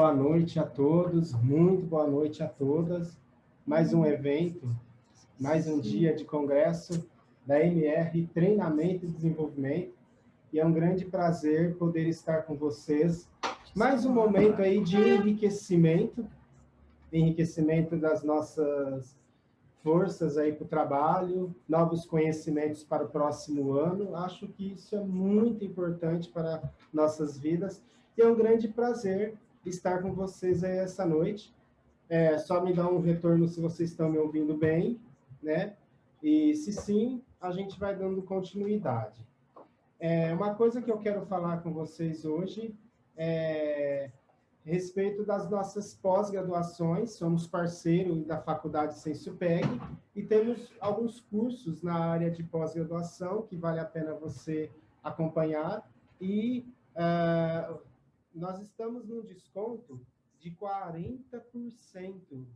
boa noite a todos, muito boa noite a todas. Mais um evento, mais um dia de congresso da MR Treinamento e Desenvolvimento. E é um grande prazer poder estar com vocês. Mais um momento aí de enriquecimento das nossas forças aí para o trabalho, novos conhecimentos para o próximo ano. Acho que isso é muito importante para nossas vidas. E é um grande prazer estar com vocês aí essa noite. Só me dá um retorno se vocês estão me ouvindo bem, né? E se sim, a gente vai dando continuidade. Uma coisa que eu quero falar com vocês hoje é a respeito das nossas pós-graduações. Somos parceiro da Faculdade Sensupeg e temos alguns cursos na área de pós-graduação que vale a pena você acompanhar. E nós estamos num desconto de 40%.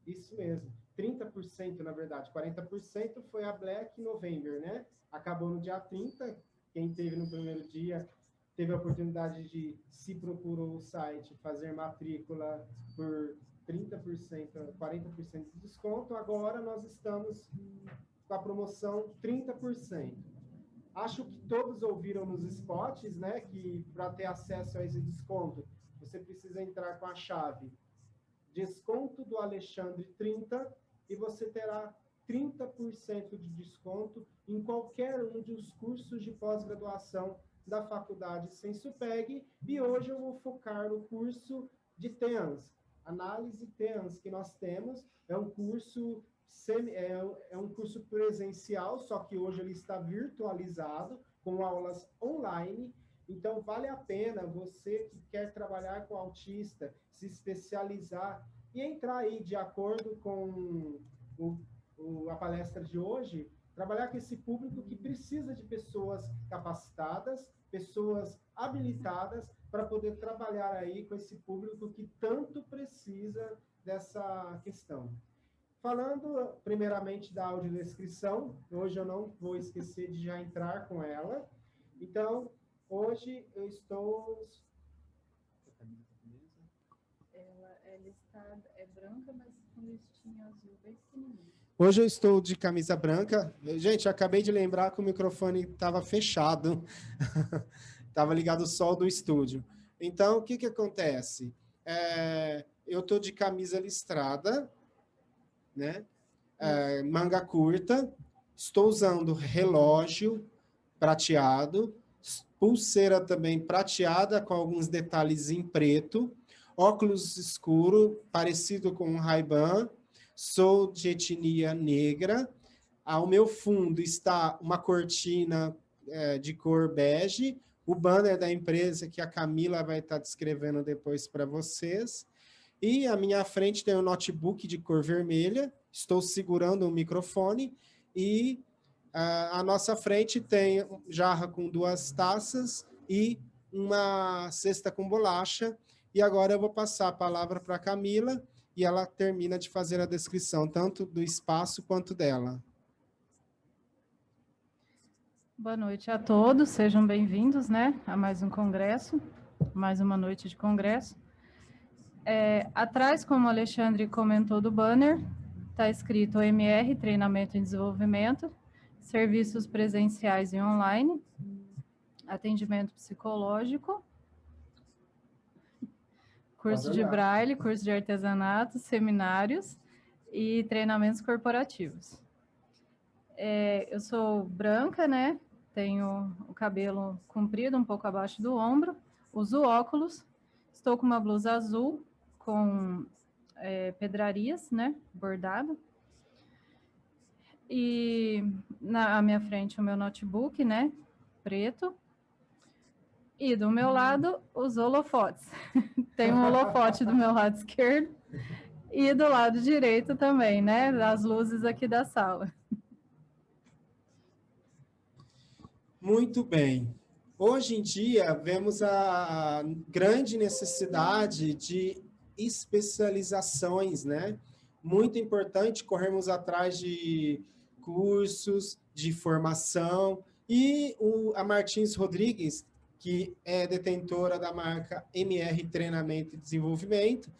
Isso mesmo, 30% na verdade. 40% foi a Black November, né? Acabou no dia 30. Quem teve no primeiro dia teve a oportunidade de, se procurou o site, fazer matrícula por 30%, 40% de desconto. Agora nós estamos com a promoção 30%. Acho que todos ouviram nos spots, né, que para ter acesso a esse desconto, você precisa entrar com a chave desconto do Alexandre 30 e você terá 30% de desconto em qualquer um dos cursos de pós-graduação da Faculdade Sensupeg. E hoje eu vou focar no curso de TEANS, Análise TEANS, que nós temos. É um curso presencial, só que hoje ele está virtualizado, com aulas online. Então, vale a pena você que quer trabalhar com autista, se especializar e entrar aí de acordo com a palestra de hoje, trabalhar com esse público que precisa de pessoas capacitadas, pessoas habilitadas para poder trabalhar aí com esse público que tanto precisa dessa questão. Falando primeiramente da audiodescrição, hoje eu não vou esquecer de já entrar com ela. Então, hoje eu estou... Ela é branca, mas com listinha azul bem pequenininha. Hoje eu estou de camisa branca. Gente, eu acabei de lembrar que o microfone estava fechado. Estava ligado só do estúdio. Então, o que acontece? Eu estou de camisa listrada, né? Manga curta. Estou usando relógio prateado, pulseira também prateada, com alguns detalhes em preto, óculos escuro, parecido com um Ray-Ban, sou de etnia negra. Ao meu fundo está uma cortina de cor bege, o banner da empresa que a Camila vai estar descrevendo depois para vocês. E à minha frente tem um notebook de cor vermelha, estou segurando o microfone e à nossa frente tem jarra com 2 taças e uma cesta com bolacha. E agora eu vou passar a palavra para a Camila e ela termina de fazer a descrição, tanto do espaço quanto dela. Boa noite a todos, sejam bem-vindos, né, a mais um congresso, mais uma noite de congresso. Atrás, como o Alexandre comentou do banner, está escrito MR, Treinamento e Desenvolvimento, serviços presenciais e online, atendimento psicológico, curso de braille, curso de artesanato, seminários e treinamentos corporativos. Eu sou branca, né? Tenho o cabelo comprido, um pouco abaixo do ombro, uso óculos, estou com uma blusa azul com pedrarias, né? Bordado. E à minha frente o meu notebook, né? Preto. E do meu lado, os holofotes. Tem um holofote do meu lado esquerdo e do lado direito também, né? As luzes aqui da sala. Muito bem. Hoje em dia, vemos a grande necessidade de especializações, né? Muito importante corrermos atrás de cursos, de formação. E a Martins Rodrigues que é detentora da marca MR Treinamento e Desenvolvimento.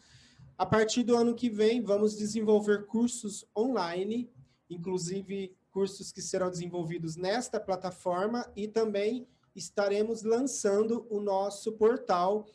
A partir do ano que vem, vamos desenvolver cursos online, inclusive cursos que serão desenvolvidos nesta plataforma, e também estaremos lançando o nosso portal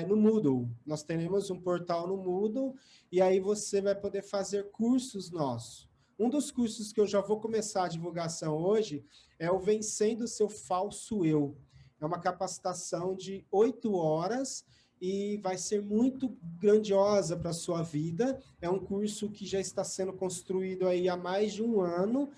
no Moodle. Nós teremos um portal no Moodle, e aí você vai poder fazer cursos nossos. Um dos cursos que eu já vou começar a divulgação hoje é o Vencendo o Seu Falso Eu. É uma capacitação de 8 horas, e vai ser muito grandiosa para a sua vida. É um curso que já está sendo construído aí há mais de um ano,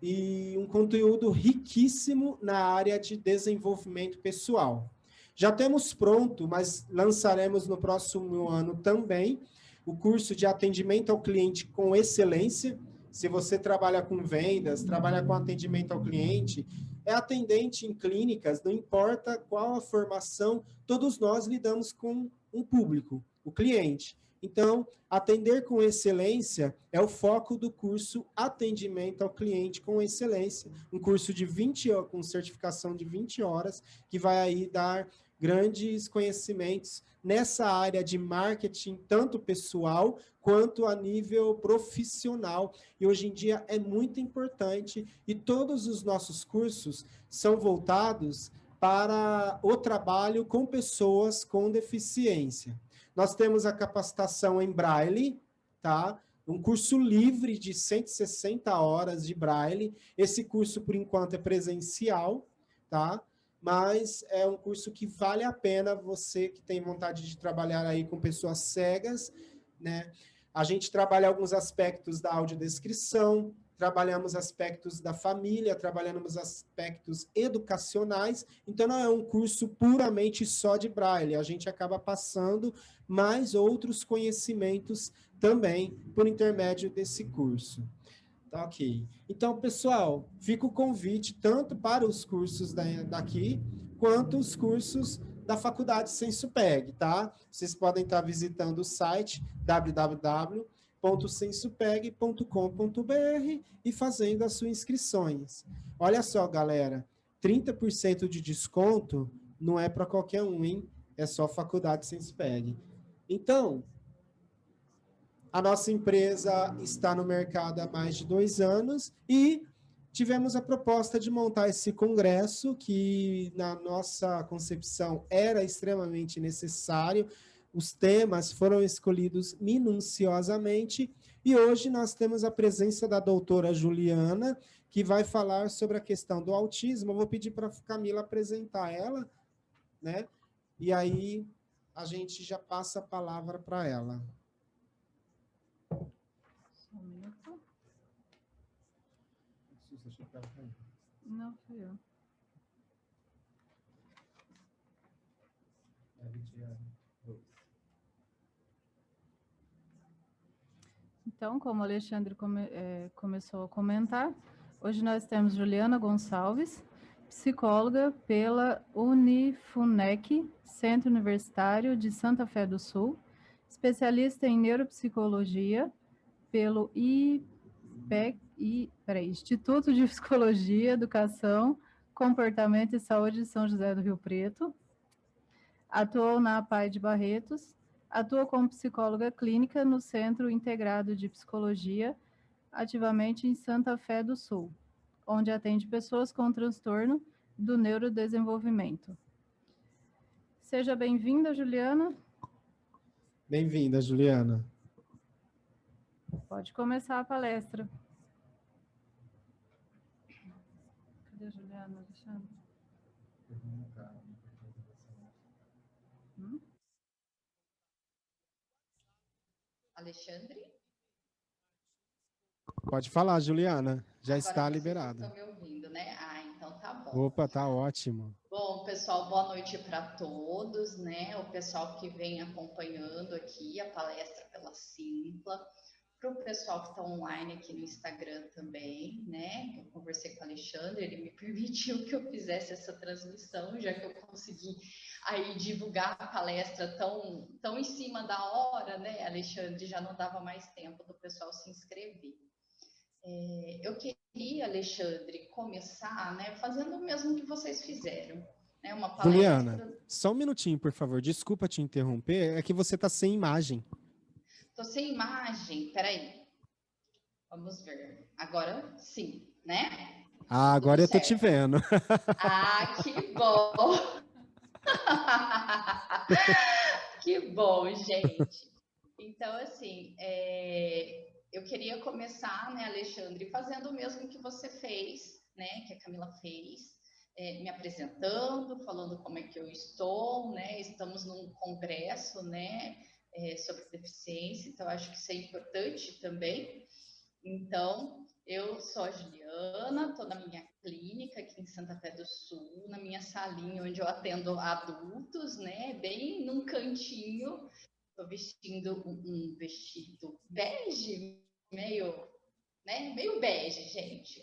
e um conteúdo riquíssimo na área de desenvolvimento pessoal. Já temos pronto, mas lançaremos no próximo ano também, o curso de atendimento ao cliente com excelência. Se você trabalha com vendas, trabalha com atendimento ao cliente, é atendente em clínicas, não importa qual a formação, todos nós lidamos com um público, o cliente. Então, atender com excelência é o foco do curso Atendimento ao Cliente com Excelência, um curso de 20 horas, com certificação de 20 horas, que vai aí dar grandes conhecimentos nessa área de marketing, tanto pessoal quanto a nível profissional. E hoje em dia é muito importante, e todos os nossos cursos são voltados para o trabalho com pessoas com deficiência. Nós temos a capacitação em Braille, tá? Um curso livre de 160 horas de Braille. Esse curso, por enquanto, é presencial, tá? Mas é um curso que vale a pena você que tem vontade de trabalhar aí com pessoas cegas, né? A gente trabalha alguns aspectos da audiodescrição, trabalhamos aspectos da família, trabalhamos aspectos educacionais, então não é um curso puramente só de Braille, a gente acaba passando mais outros conhecimentos também por intermédio desse curso. Tá, ok. Então, pessoal, fica o convite tanto para os cursos daqui, quanto os cursos da Faculdade Sensupeg, tá? Vocês podem estar visitando o site www.sensupeg.com.br e fazendo as suas inscrições. Olha só, galera, 30% de desconto não é para qualquer um, hein? É só Faculdade Sensupeg. Então, a nossa empresa está no mercado há mais de 2 anos e tivemos a proposta de montar esse congresso, que na nossa concepção era extremamente necessário. Os temas foram escolhidos minuciosamente, e hoje nós temos a presença da doutora Juliana, que vai falar sobre a questão do autismo. Eu vou pedir para a Camila apresentar ela, né? E aí a gente já passa a palavra para ela. Não, fui eu. Então, como o Alexandre começou a comentar, hoje nós temos Juliana Gonçalves, psicóloga pela Unifunec, Centro Universitário de Santa Fé do Sul, especialista em neuropsicologia pelo Instituto de Psicologia, Educação, Comportamento e Saúde de São José do Rio Preto. Atuou na APAE de Barretos. Atua como psicóloga clínica no Centro Integrado de Psicologia, ativamente em Santa Fé do Sul, onde atende pessoas com transtorno do neurodesenvolvimento. Seja bem-vinda, Juliana. Bem-vinda, Juliana. Pode começar a palestra. Cadê a Juliana, Alexandre? Alexandre? Pode falar, Juliana. Já Agora está vocês liberada. estão me ouvindo, né? Ah, então tá bom. Opa, tá ótimo. Bom, pessoal, boa noite para todos, né? O pessoal que vem acompanhando aqui a palestra pela Simpla, para o pessoal que está online aqui no Instagram também, né? Eu conversei com o Alexandre, ele me permitiu que eu fizesse essa transmissão, já que eu consegui aí divulgar a palestra tão em cima da hora, né, Alexandre? Já não dava mais tempo do pessoal se inscrever. Eu queria, Alexandre, começar, né, fazendo o mesmo que vocês fizeram. né, uma Juliana, palestra. só um minutinho, por favor. Desculpa te interromper, é que você está sem imagem. Estou sem imagem, peraí. Vamos ver. Agora sim, né? Ah, agora Tudo eu tô te certo. vendo. Ah, que bom! Que bom, gente. Então, assim, eu queria começar, né, Alexandre, fazendo o mesmo que você fez, né, que a Camila fez, me apresentando, falando como é que eu estou, né, estamos num congresso, né, sobre deficiência, então acho que isso é importante também. Então, eu sou a Juliana, estou na minha clínica aqui em Santa Fé do Sul, na minha salinha onde eu atendo adultos, né, bem num cantinho. Estou vestindo um vestido bege, meio bege, gente.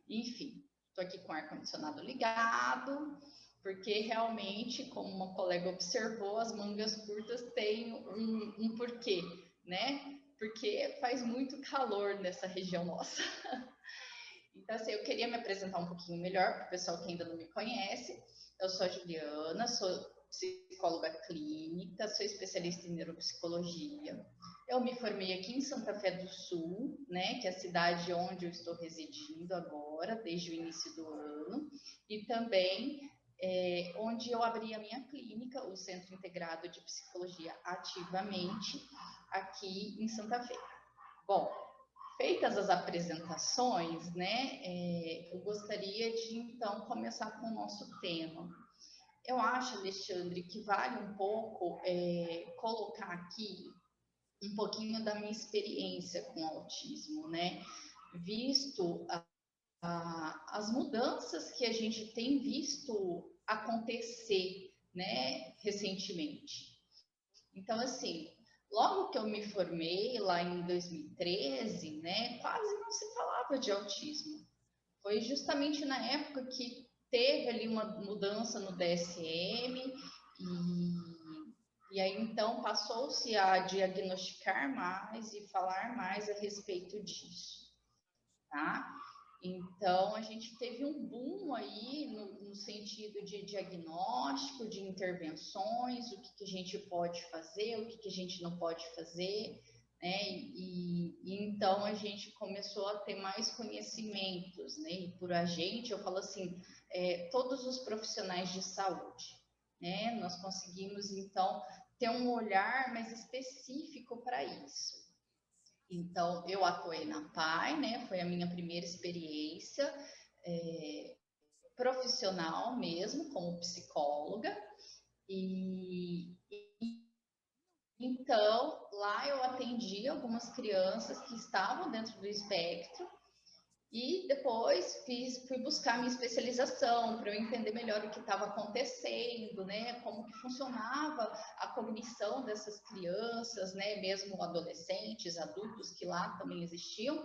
Enfim, estou aqui com o ar-condicionado ligado, porque realmente, como uma colega observou, as mangas curtas têm um porquê, né? Porque faz muito calor nessa região nossa. Então, assim, eu queria me apresentar um pouquinho melhor para o pessoal que ainda não me conhece. Eu sou a Juliana, sou psicóloga clínica, sou especialista em neuropsicologia. Eu me formei aqui em Santa Fé do Sul, né, que é a cidade onde eu estou residindo agora, desde o início do ano, e também onde eu abri a minha clínica, o Centro Integrado de Psicologia Ativamente, aqui em Santa Fé. Bom, feitas as apresentações, né, eu gostaria de, então, começar com o nosso tema. Eu acho, Alexandre, que vale um pouco colocar aqui um pouquinho da minha experiência com autismo, né? Visto as mudanças que a gente tem visto acontecer, né, recentemente. Então, assim, logo que eu me formei, lá em 2013, né, quase não se falava de autismo. Foi justamente na época que teve ali uma mudança no DSM e aí então passou-se a diagnosticar mais e falar mais a respeito disso, tá? Então a gente teve um boom aí no sentido de diagnóstico, de intervenções, o que a gente pode fazer, o que a gente não pode fazer, né? E então a gente começou a ter mais conhecimentos, né? E por a gente, eu falo assim, todos os profissionais de saúde, né? Nós conseguimos então ter um olhar mais específico para isso. Então, eu atuei na PAI, né? Foi a minha primeira experiência profissional mesmo, como psicóloga. Então, lá eu atendi algumas crianças que estavam dentro do espectro e depois fui buscar minha especialização para eu entender melhor o que estava acontecendo, né? Como que funcionava a cognição dessas crianças, né? Mesmo adolescentes, adultos que lá também existiam,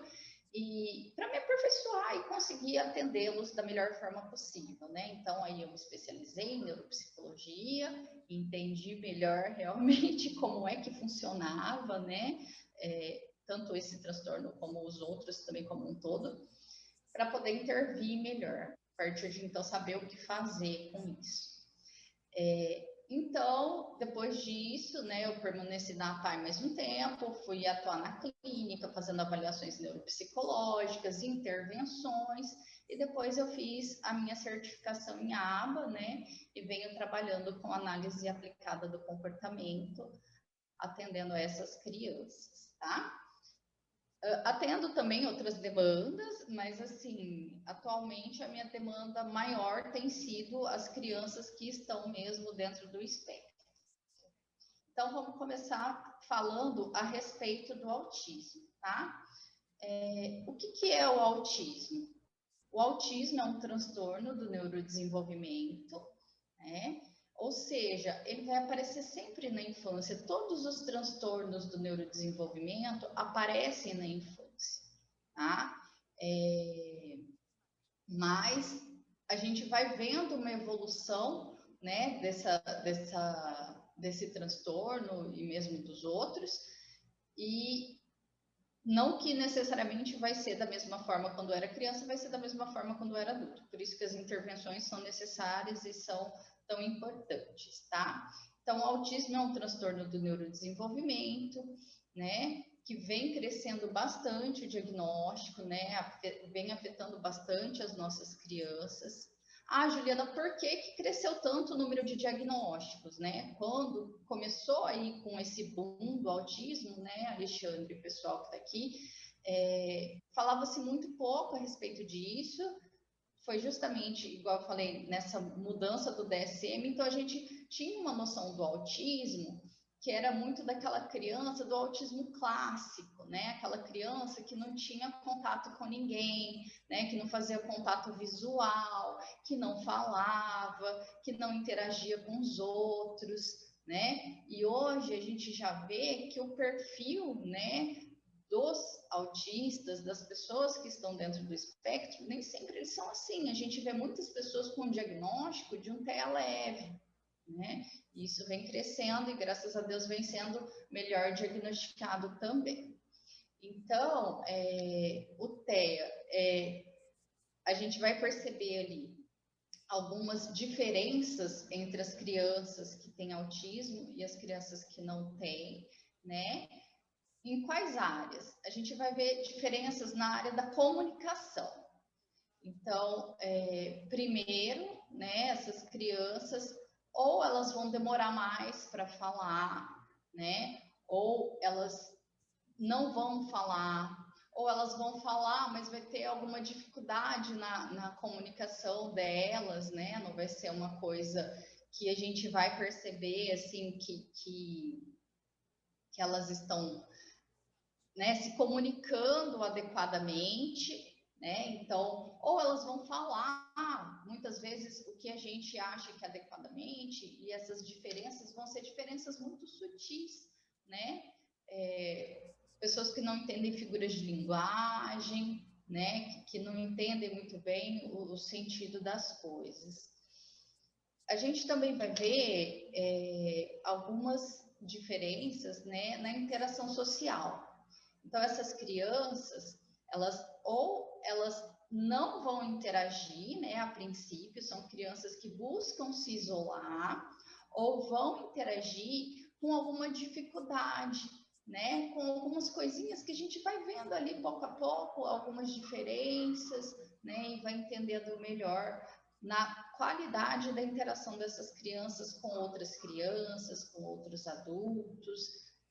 e para me aperfeiçoar e conseguir atendê-los da melhor forma possível, né? Então aí eu me especializei em neuropsicologia, entendi melhor realmente como é que funcionava, né? Tanto esse transtorno como os outros também como um todo, para poder intervir melhor, a partir de então saber o que fazer com isso. Então, depois disso, né, eu permaneci na PAI mais um tempo, fui atuar na clínica, fazendo avaliações neuropsicológicas, intervenções, e depois eu fiz a minha certificação em ABA, né, e venho trabalhando com análise aplicada do comportamento, atendendo essas crianças, tá? Atendo também outras demandas, mas assim, atualmente a minha demanda maior tem sido as crianças que estão mesmo dentro do espectro. Então, vamos começar falando a respeito do autismo, tá? O que é o autismo? O autismo é um transtorno do neurodesenvolvimento, né? Ou seja, ele vai aparecer sempre na infância. Todos os transtornos do neurodesenvolvimento aparecem na infância, tá? Mas a gente vai vendo uma evolução, né, desse transtorno e mesmo dos outros, e Não que necessariamente vai ser da mesma forma quando era criança, vai ser da mesma forma quando era adulto. Por isso que as intervenções são necessárias e são tão importantes, tá? Então, o autismo é um transtorno do neurodesenvolvimento, né? Que vem crescendo bastante o diagnóstico, né? Vem afetando bastante as nossas crianças. Ah, Juliana, por que cresceu tanto o número de diagnósticos, né? Quando começou aí com esse boom do autismo, né, Alexandre, o pessoal que está aqui, falava-se muito pouco a respeito disso. Foi justamente, igual eu falei, nessa mudança do DSM, então a gente tinha uma noção do autismo que era muito daquela criança do autismo clássico, né? Aquela criança que não tinha contato com ninguém, né? Que não fazia contato visual, que não falava, que não interagia com os outros, né? E hoje a gente já vê que o perfil, né, dos autistas, das pessoas que estão dentro do espectro, nem sempre eles são assim. A gente vê muitas pessoas com diagnóstico de um TEA leve, né? Isso vem crescendo e, graças a Deus, vem sendo melhor diagnosticado também. Então, o TEA, a gente vai perceber ali algumas diferenças entre as crianças que têm autismo e as crianças que não têm, né? Em quais áreas? A gente vai ver diferenças na área da comunicação. Então, primeiro, né, essas crianças, ou elas vão demorar mais para falar, né, ou elas não vão falar, ou elas vão falar, mas vai ter alguma dificuldade na comunicação delas, né, não vai ser uma coisa que a gente vai perceber, assim, que elas estão, né, se comunicando adequadamente, né? Então, ou elas vão falar muitas vezes o que a gente acha que é adequadamente, e essas diferenças vão ser diferenças muito sutis, né? Pessoas que não entendem figuras de linguagem, né? Que não entendem muito bem o sentido das coisas. A gente também vai ver algumas diferenças, né, na interação social. Então, essas crianças, elas não vão interagir, né, a princípio, são crianças que buscam se isolar, ou vão interagir com alguma dificuldade, né, com algumas coisinhas que a gente vai vendo ali pouco a pouco, algumas diferenças, né, e vai entendendo melhor na qualidade da interação dessas crianças com outras crianças, com outros adultos,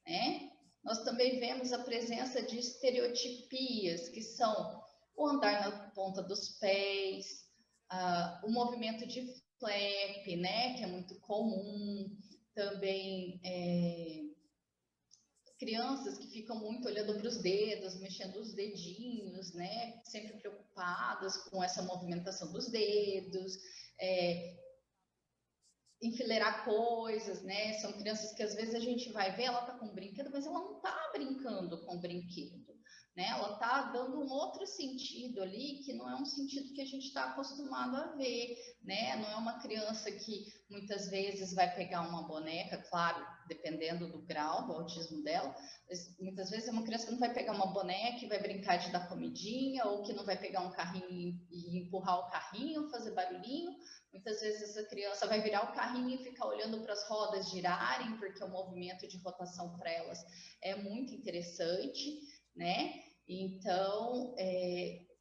né? Nós também vemos a presença de estereotipias, que são o andar na ponta dos pés, o movimento de flap, né, que é muito comum, também crianças que ficam muito olhando para os dedos, mexendo os dedinhos, né, sempre preocupadas com essa movimentação dos dedos, enfileirar coisas, né? São crianças que às vezes a gente vai ver, ela tá com um brinquedo, mas ela não tá brincando com o brinquedo, né? Ela tá dando um outro sentido ali, que não é um sentido que a gente está acostumado a ver, né? Não é uma criança que muitas vezes vai pegar uma boneca, claro, dependendo do grau do autismo dela, mas muitas vezes é uma criança que não vai pegar uma boneca e vai brincar de dar comidinha, ou que não vai pegar um carrinho e empurrar o carrinho, fazer barulhinho. Muitas vezes essa criança vai virar o carrinho e ficar olhando para as rodas girarem, porque o movimento de rotação para elas é muito interessante, né? Então,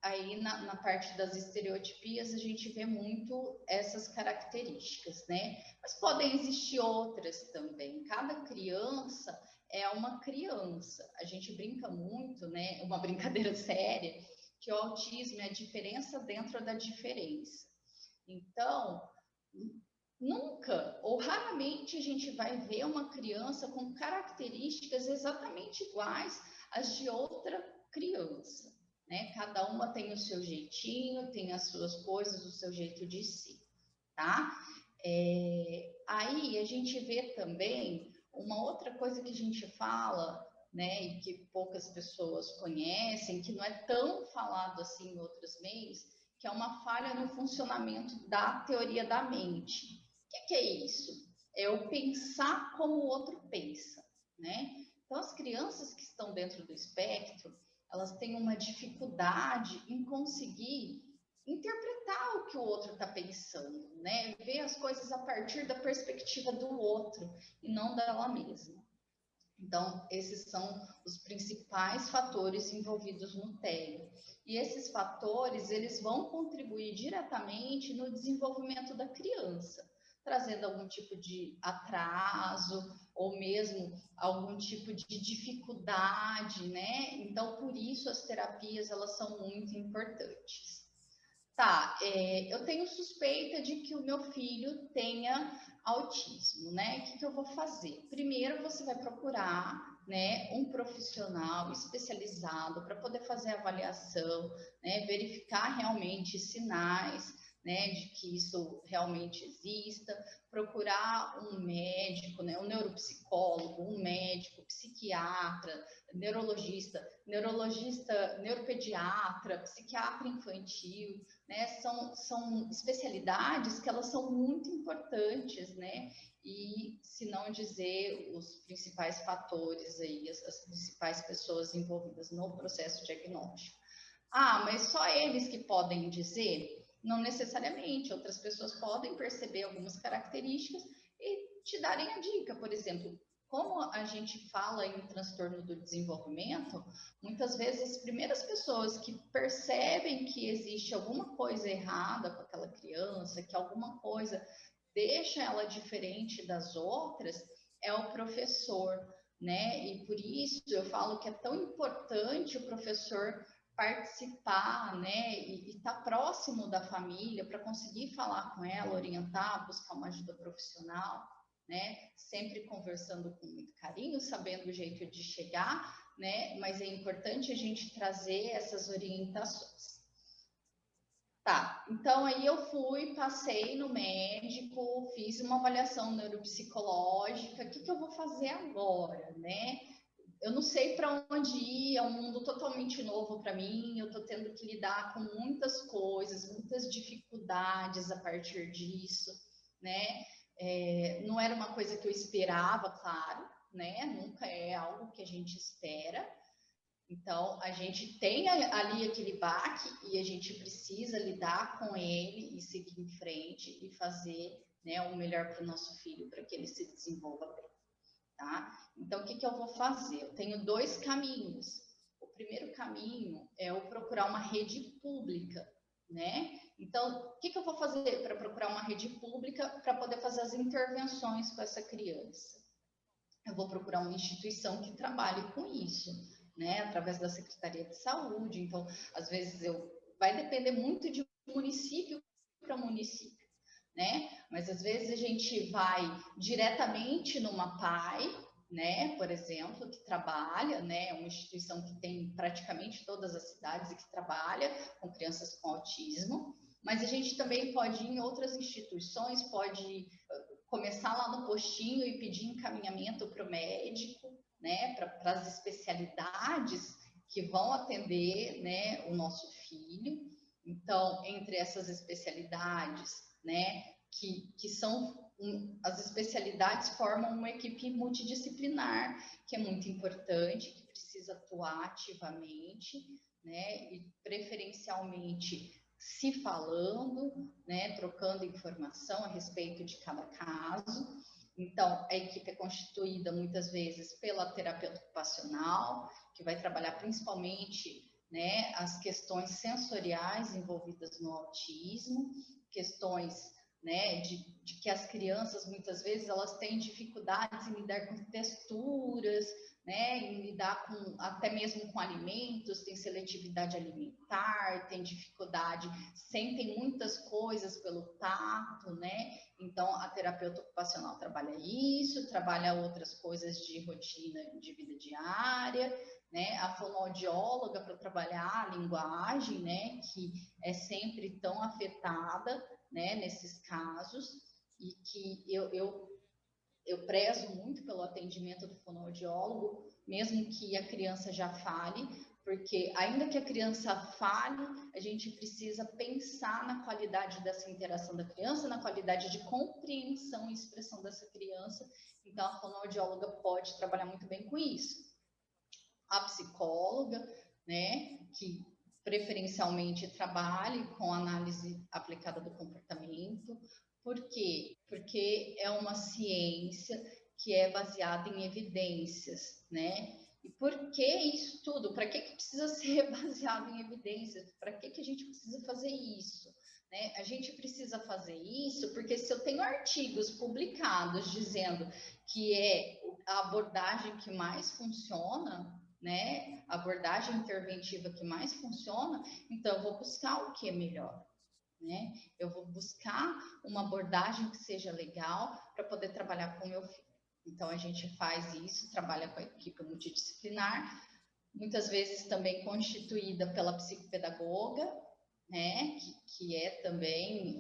aí na parte das estereotipias a gente vê muito essas características, né? Mas podem existir outras também. Cada criança é uma criança. A gente brinca muito, né? Uma brincadeira séria, que o autismo é a diferença dentro da diferença. Então, nunca ou raramente a gente vai ver uma criança com características exatamente iguais às de outra criança, né? Cada uma tem o seu jeitinho, tem as suas coisas, o seu jeito de ser, tá? Aí a gente vê também uma outra coisa que a gente fala, né, e que poucas pessoas conhecem, que não é tão falado assim em outros meios, que é uma falha no funcionamento da teoria da mente. O que é isso? É o pensar como o outro pensa, né? Então, as crianças que estão dentro do espectro, elas têm uma dificuldade em conseguir interpretar o que o outro está pensando, né? Ver as coisas a partir da perspectiva do outro e não dela mesma. Então, esses são os principais fatores envolvidos no TEA. E esses fatores, eles vão contribuir diretamente no desenvolvimento da criança, trazendo algum tipo de atraso ou mesmo algum tipo de dificuldade, né? Então, por isso as terapias, elas são muito importantes. Tá, eu tenho suspeita de que o meu filho tenha autismo, né? O que eu vou fazer? Primeiro, você vai procurar, né, um profissional especializado para poder fazer a avaliação, né, verificar realmente sinais, né, de que isso realmente exista, procurar um médico, né, um neuropsicólogo, um médico, psiquiatra, neurologista, neuropediatra, psiquiatra infantil, né, são especialidades que elas são muito importantes, né, e se não dizer os principais fatores aí, as principais pessoas envolvidas no processo diagnóstico. Ah, mas só eles que podem dizer? Não necessariamente, outras pessoas podem perceber algumas características e te darem a dica, por exemplo, como a gente fala em transtorno do desenvolvimento, muitas vezes as primeiras pessoas que percebem que existe alguma coisa errada com aquela criança, que alguma coisa deixa ela diferente das outras, é o professor, né? E por isso eu falo que é tão importante o professor participar, né, e estar próximo da família para conseguir falar com ela, orientar, buscar uma ajuda profissional, né, sempre conversando com muito carinho, sabendo o jeito de chegar, né, mas é importante a gente trazer essas orientações. Tá, então aí eu fui, passei no médico, fiz uma avaliação neuropsicológica, o que eu vou fazer agora, né? Eu não sei para onde ir, é um mundo totalmente novo para mim, eu estou tendo que lidar com muitas coisas, muitas dificuldades a partir disso, né? Não era uma coisa que eu esperava, claro, né? Nunca é algo que a gente espera. Então, a gente tem ali aquele baque e a gente precisa lidar com ele e seguir em frente e fazer, né, o melhor para o nosso filho, para que ele se desenvolva bem. Tá? Então, o que eu vou fazer? Eu tenho dois caminhos. O primeiro caminho é eu procurar uma rede pública, né? Então, o que eu vou fazer para procurar uma rede pública para poder fazer as intervenções com essa criança? Eu vou procurar uma instituição que trabalhe com isso, né? Através da Secretaria de Saúde. Então, às vezes, vai depender muito de município para município, né? Mas às vezes a gente vai diretamente numa PAI, né? Por exemplo, que trabalha, né? Uma instituição que tem praticamente todas as cidades e que trabalha com crianças com autismo. Mas a gente também pode ir em outras instituições, pode começar lá no postinho e pedir encaminhamento para o médico, né? Para as especialidades que vão atender, né? O nosso filho. Então, entre essas especialidades, né, que são as especialidades formam uma equipe multidisciplinar, que é muito importante, que precisa atuar ativamente, né, e preferencialmente se falando, né, trocando informação a respeito de cada caso. Então, a equipe é constituída muitas vezes pela terapeuta ocupacional, que vai trabalhar principalmente, né, as questões sensoriais envolvidas no autismo, questões, né, de que as crianças muitas vezes elas têm dificuldades em lidar com texturas, né, em lidar com até mesmo com alimentos, tem seletividade alimentar, tem dificuldade, sentem muitas coisas pelo tato, né? Então a terapeuta ocupacional trabalha isso, trabalha outras coisas de rotina de vida diária, né? A fonoaudióloga para trabalhar a linguagem, né, que é sempre tão afetada, né, nesses casos, e que eu prezo muito pelo atendimento do fonoaudiólogo, mesmo que a criança já fale, porque ainda que a criança fale, a gente precisa pensar na qualidade dessa interação da criança, na qualidade de compreensão e expressão dessa criança. Então, a fonoaudióloga pode trabalhar muito bem com isso. A psicóloga né, que preferencialmente trabalhe com análise aplicada do comportamento. Por quê? Porque é uma ciência que é baseada em evidências, né? E por que isso tudo? Para que precisa ser baseado em evidências? Para que a gente precisa fazer isso? Né? A gente precisa fazer isso porque se eu tenho artigos publicados dizendo que é a abordagem que mais funciona, né? A abordagem interventiva que mais funciona, então eu vou buscar o que é melhor. Né? Eu vou buscar uma abordagem que seja legal para poder trabalhar com o meu filho. Então, a gente faz isso, trabalha com a equipe multidisciplinar, muitas vezes também constituída pela psicopedagoga, né? Que é também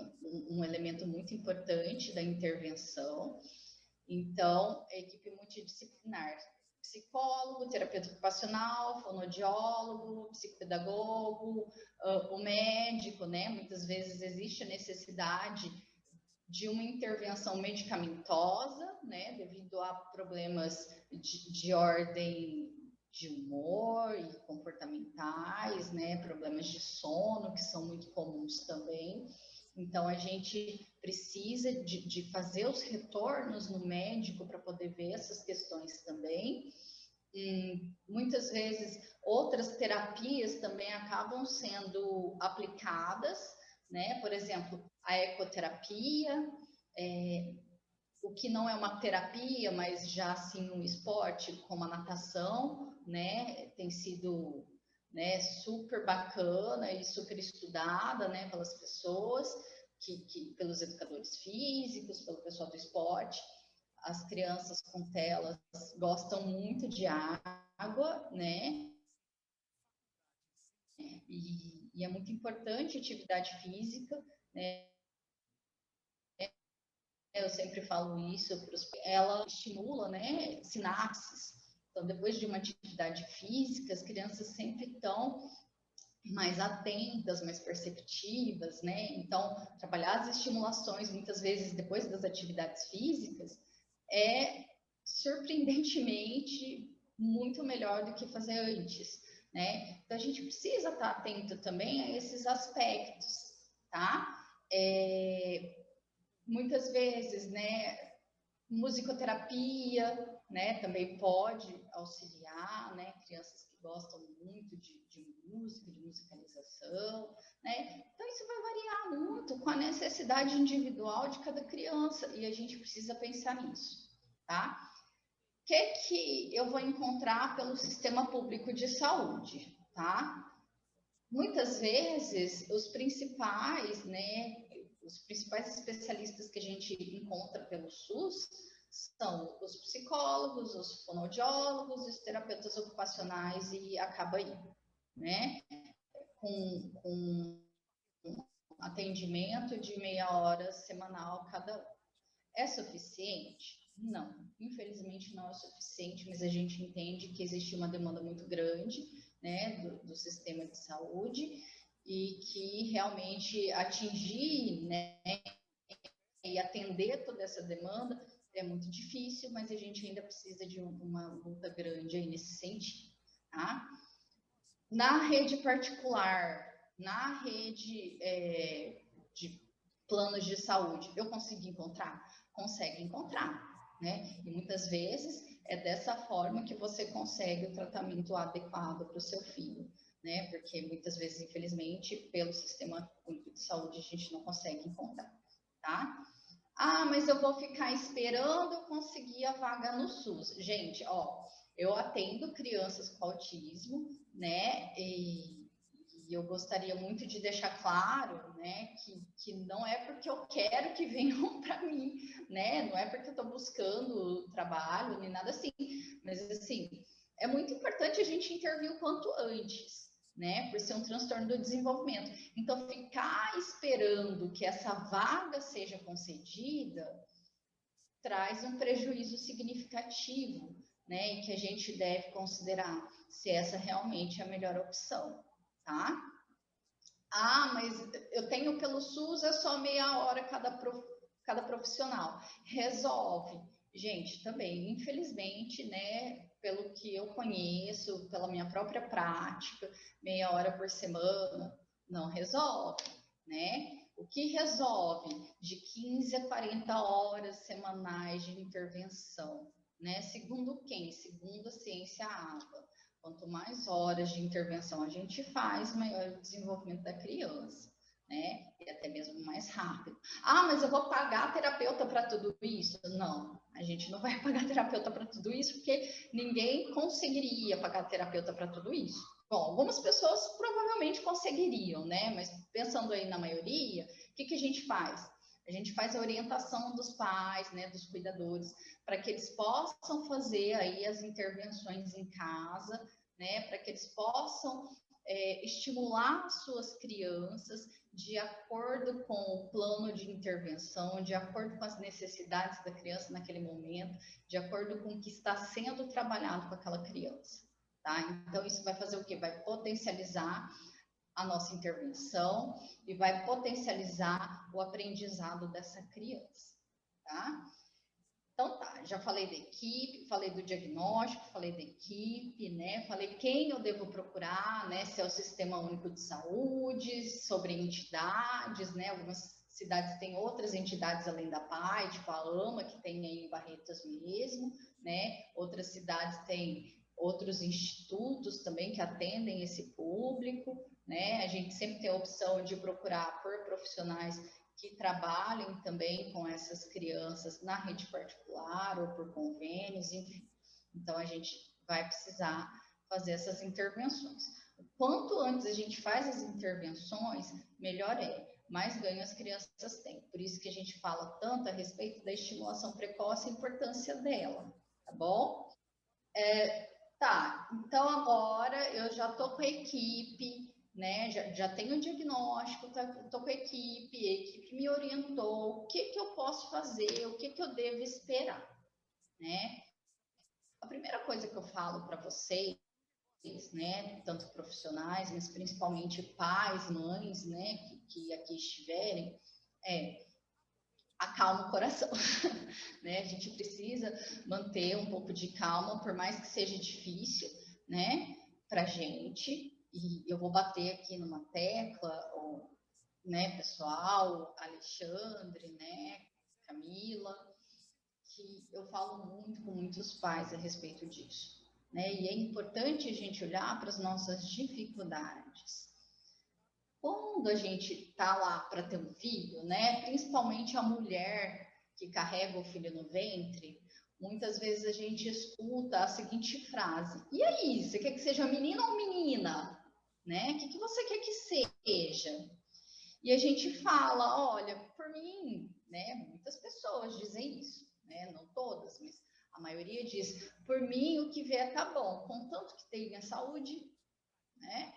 um elemento muito importante da intervenção. Então, a equipe multidisciplinar, psicólogo, terapeuta ocupacional, fonoaudiólogo, psicopedagogo, o médico, né? Muitas vezes existe a necessidade de uma intervenção medicamentosa, né? Devido a problemas de ordem de humor e comportamentais, né? Problemas de sono, que são muito comuns também. Então, a gente precisa de fazer os retornos no médico para poder ver essas questões também. Muitas vezes, outras terapias também acabam sendo aplicadas, né? Por exemplo, a ecoterapia, o que não é uma terapia, mas já assim um esporte, como a natação, né? Tem sido, né, super bacana e super estudada, né, pelas pessoas, pelos educadores físicos, pelo pessoal do esporte. As crianças com telas gostam muito de água, né? E é muito importante a atividade física, né? Eu sempre falo isso, ela estimula, né, sinapses. Então, depois de uma atividade física, as crianças sempre estão mais atentas, mais perceptivas, né? Então, trabalhar as estimulações, muitas vezes, depois das atividades físicas, é surpreendentemente muito melhor do que fazer antes, né? Então, a gente precisa estar atento também a esses aspectos, tá? Muitas vezes, né, musicoterapia, né, também pode auxiliar, né, crianças que gostam muito de música, de musicalização, né, então isso vai variar muito com a necessidade individual de cada criança e a gente precisa pensar nisso, tá? O que eu vou encontrar pelo sistema público de saúde, tá? Muitas vezes, os principais, né, os principais especialistas que a gente encontra pelo SUS são os psicólogos, os fonoaudiólogos, os terapeutas ocupacionais e acaba aí, né? Com atendimento de meia hora semanal cada um. É suficiente? Não, infelizmente não é suficiente, mas a gente entende que existe uma demanda muito grande, né, do sistema de saúde e que realmente atingir, né, e atender toda essa demanda é muito difícil, mas a gente ainda precisa de uma luta grande aí nesse sentido, tá? Na rede particular, na rede de planos de saúde, eu consegui encontrar? Consegue encontrar, né? E muitas vezes é dessa forma que você consegue o tratamento adequado para o seu filho, né? Porque muitas vezes, infelizmente, pelo sistema público de saúde, a gente não consegue encontrar, tá? Ah, mas eu vou ficar esperando conseguir a vaga no SUS. Gente, ó, eu atendo crianças com autismo, né? E eu gostaria muito de deixar claro, né, que não é porque eu quero que venham para mim, né? Não é porque eu estou buscando trabalho, nem nada assim. Mas, assim, é muito importante a gente intervir o quanto antes, né? Por ser um transtorno do desenvolvimento. Então, ficar esperando que essa vaga seja concedida traz um prejuízo significativo, né? E que a gente deve considerar se essa realmente é a melhor opção, tá? Ah, mas eu tenho pelo SUS, é só meia hora cada profissional. Resolve. Gente, também, infelizmente, né, pelo que eu conheço, pela minha própria prática, meia hora por semana, não resolve, né? O que resolve de 15 a 40 horas semanais de intervenção, né? Segundo quem? Segundo a ciência ABA. Quanto mais horas de intervenção a gente faz, maior o desenvolvimento da criança, né? E até mesmo mais rápido. Ah, mas eu vou pagar terapeuta para tudo isso? Não, a gente não vai pagar terapeuta para tudo isso, porque ninguém conseguiria pagar terapeuta para tudo isso. Bom, algumas pessoas provavelmente conseguiriam, né? Mas pensando aí na maioria, o que a gente faz? A gente faz a orientação dos pais, né, dos cuidadores, para que eles possam fazer aí as intervenções em casa, né, para que eles possam estimular suas crianças de acordo com o plano de intervenção, de acordo com as necessidades da criança naquele momento, de acordo com o que está sendo trabalhado com aquela criança, tá? Então, isso vai fazer o quê? Vai potencializar a nossa intervenção e vai potencializar o aprendizado dessa criança, tá? Então tá, já falei da equipe, falei do diagnóstico, falei da equipe, né? Falei quem eu devo procurar, né? Se é o Sistema Único de Saúde, sobre entidades, né? Algumas cidades têm outras entidades além da PAI, tipo a AMA, que tem aí em Barretas mesmo, né? Outras cidades têm outros institutos também que atendem esse público, né? A gente sempre tem a opção de procurar por profissionais que trabalhem também com essas crianças na rede particular ou por convênios, enfim. Então, a gente vai precisar fazer essas intervenções. Quanto antes a gente faz as intervenções, melhor é, mais ganho as crianças têm. Por isso que a gente fala tanto a respeito da estimulação precoce e a importância dela, tá bom? Tá, então agora eu já estou com a equipe, né? Já tenho o diagnóstico, estou com a equipe me orientou, o que eu posso fazer, o que eu devo esperar, né? A primeira coisa que eu falo para vocês, né, tanto profissionais, mas principalmente pais, mães, né, que aqui estiverem, acalma o coração, né? A gente precisa manter um pouco de calma, por mais que seja difícil, né, pra gente. E eu vou bater aqui numa tecla, né, pessoal, Alexandre, né, Camila, que eu falo muito com muitos pais a respeito disso, né? E é importante a gente olhar para as nossas dificuldades. Quando a gente está lá para ter um filho, né, principalmente a mulher que carrega o filho no ventre, muitas vezes a gente escuta a seguinte frase: e aí, você quer que seja menino ou menina? Né? O que você quer que seja? E a gente fala, olha, por mim, né, muitas pessoas dizem isso, né, não todas, mas a maioria diz, por mim o que vier tá bom, contanto que tenha saúde, né?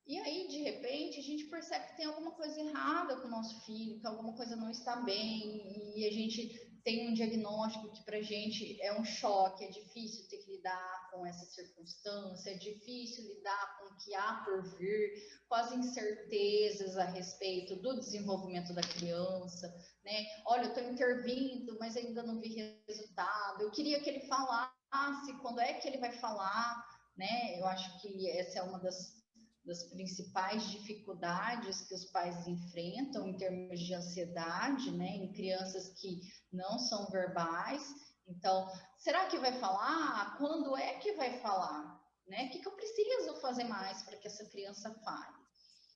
E aí, de repente, a gente percebe que tem alguma coisa errada com o nosso filho, que alguma coisa não está bem, e a gente tem um diagnóstico que para a gente é um choque, é difícil ter que lidar com essa circunstância, é difícil lidar com o que há por vir, com as incertezas a respeito do desenvolvimento da criança, né? Olha, eu estou intervindo, mas ainda não vi resultado, eu queria que ele falasse, quando é que ele vai falar, né? Eu acho que essa é uma das principais dificuldades que os pais enfrentam em termos de ansiedade, né, em crianças que não são verbais. Então, será que vai falar? Quando é que vai falar? Né? O que eu preciso fazer mais para que essa criança fale?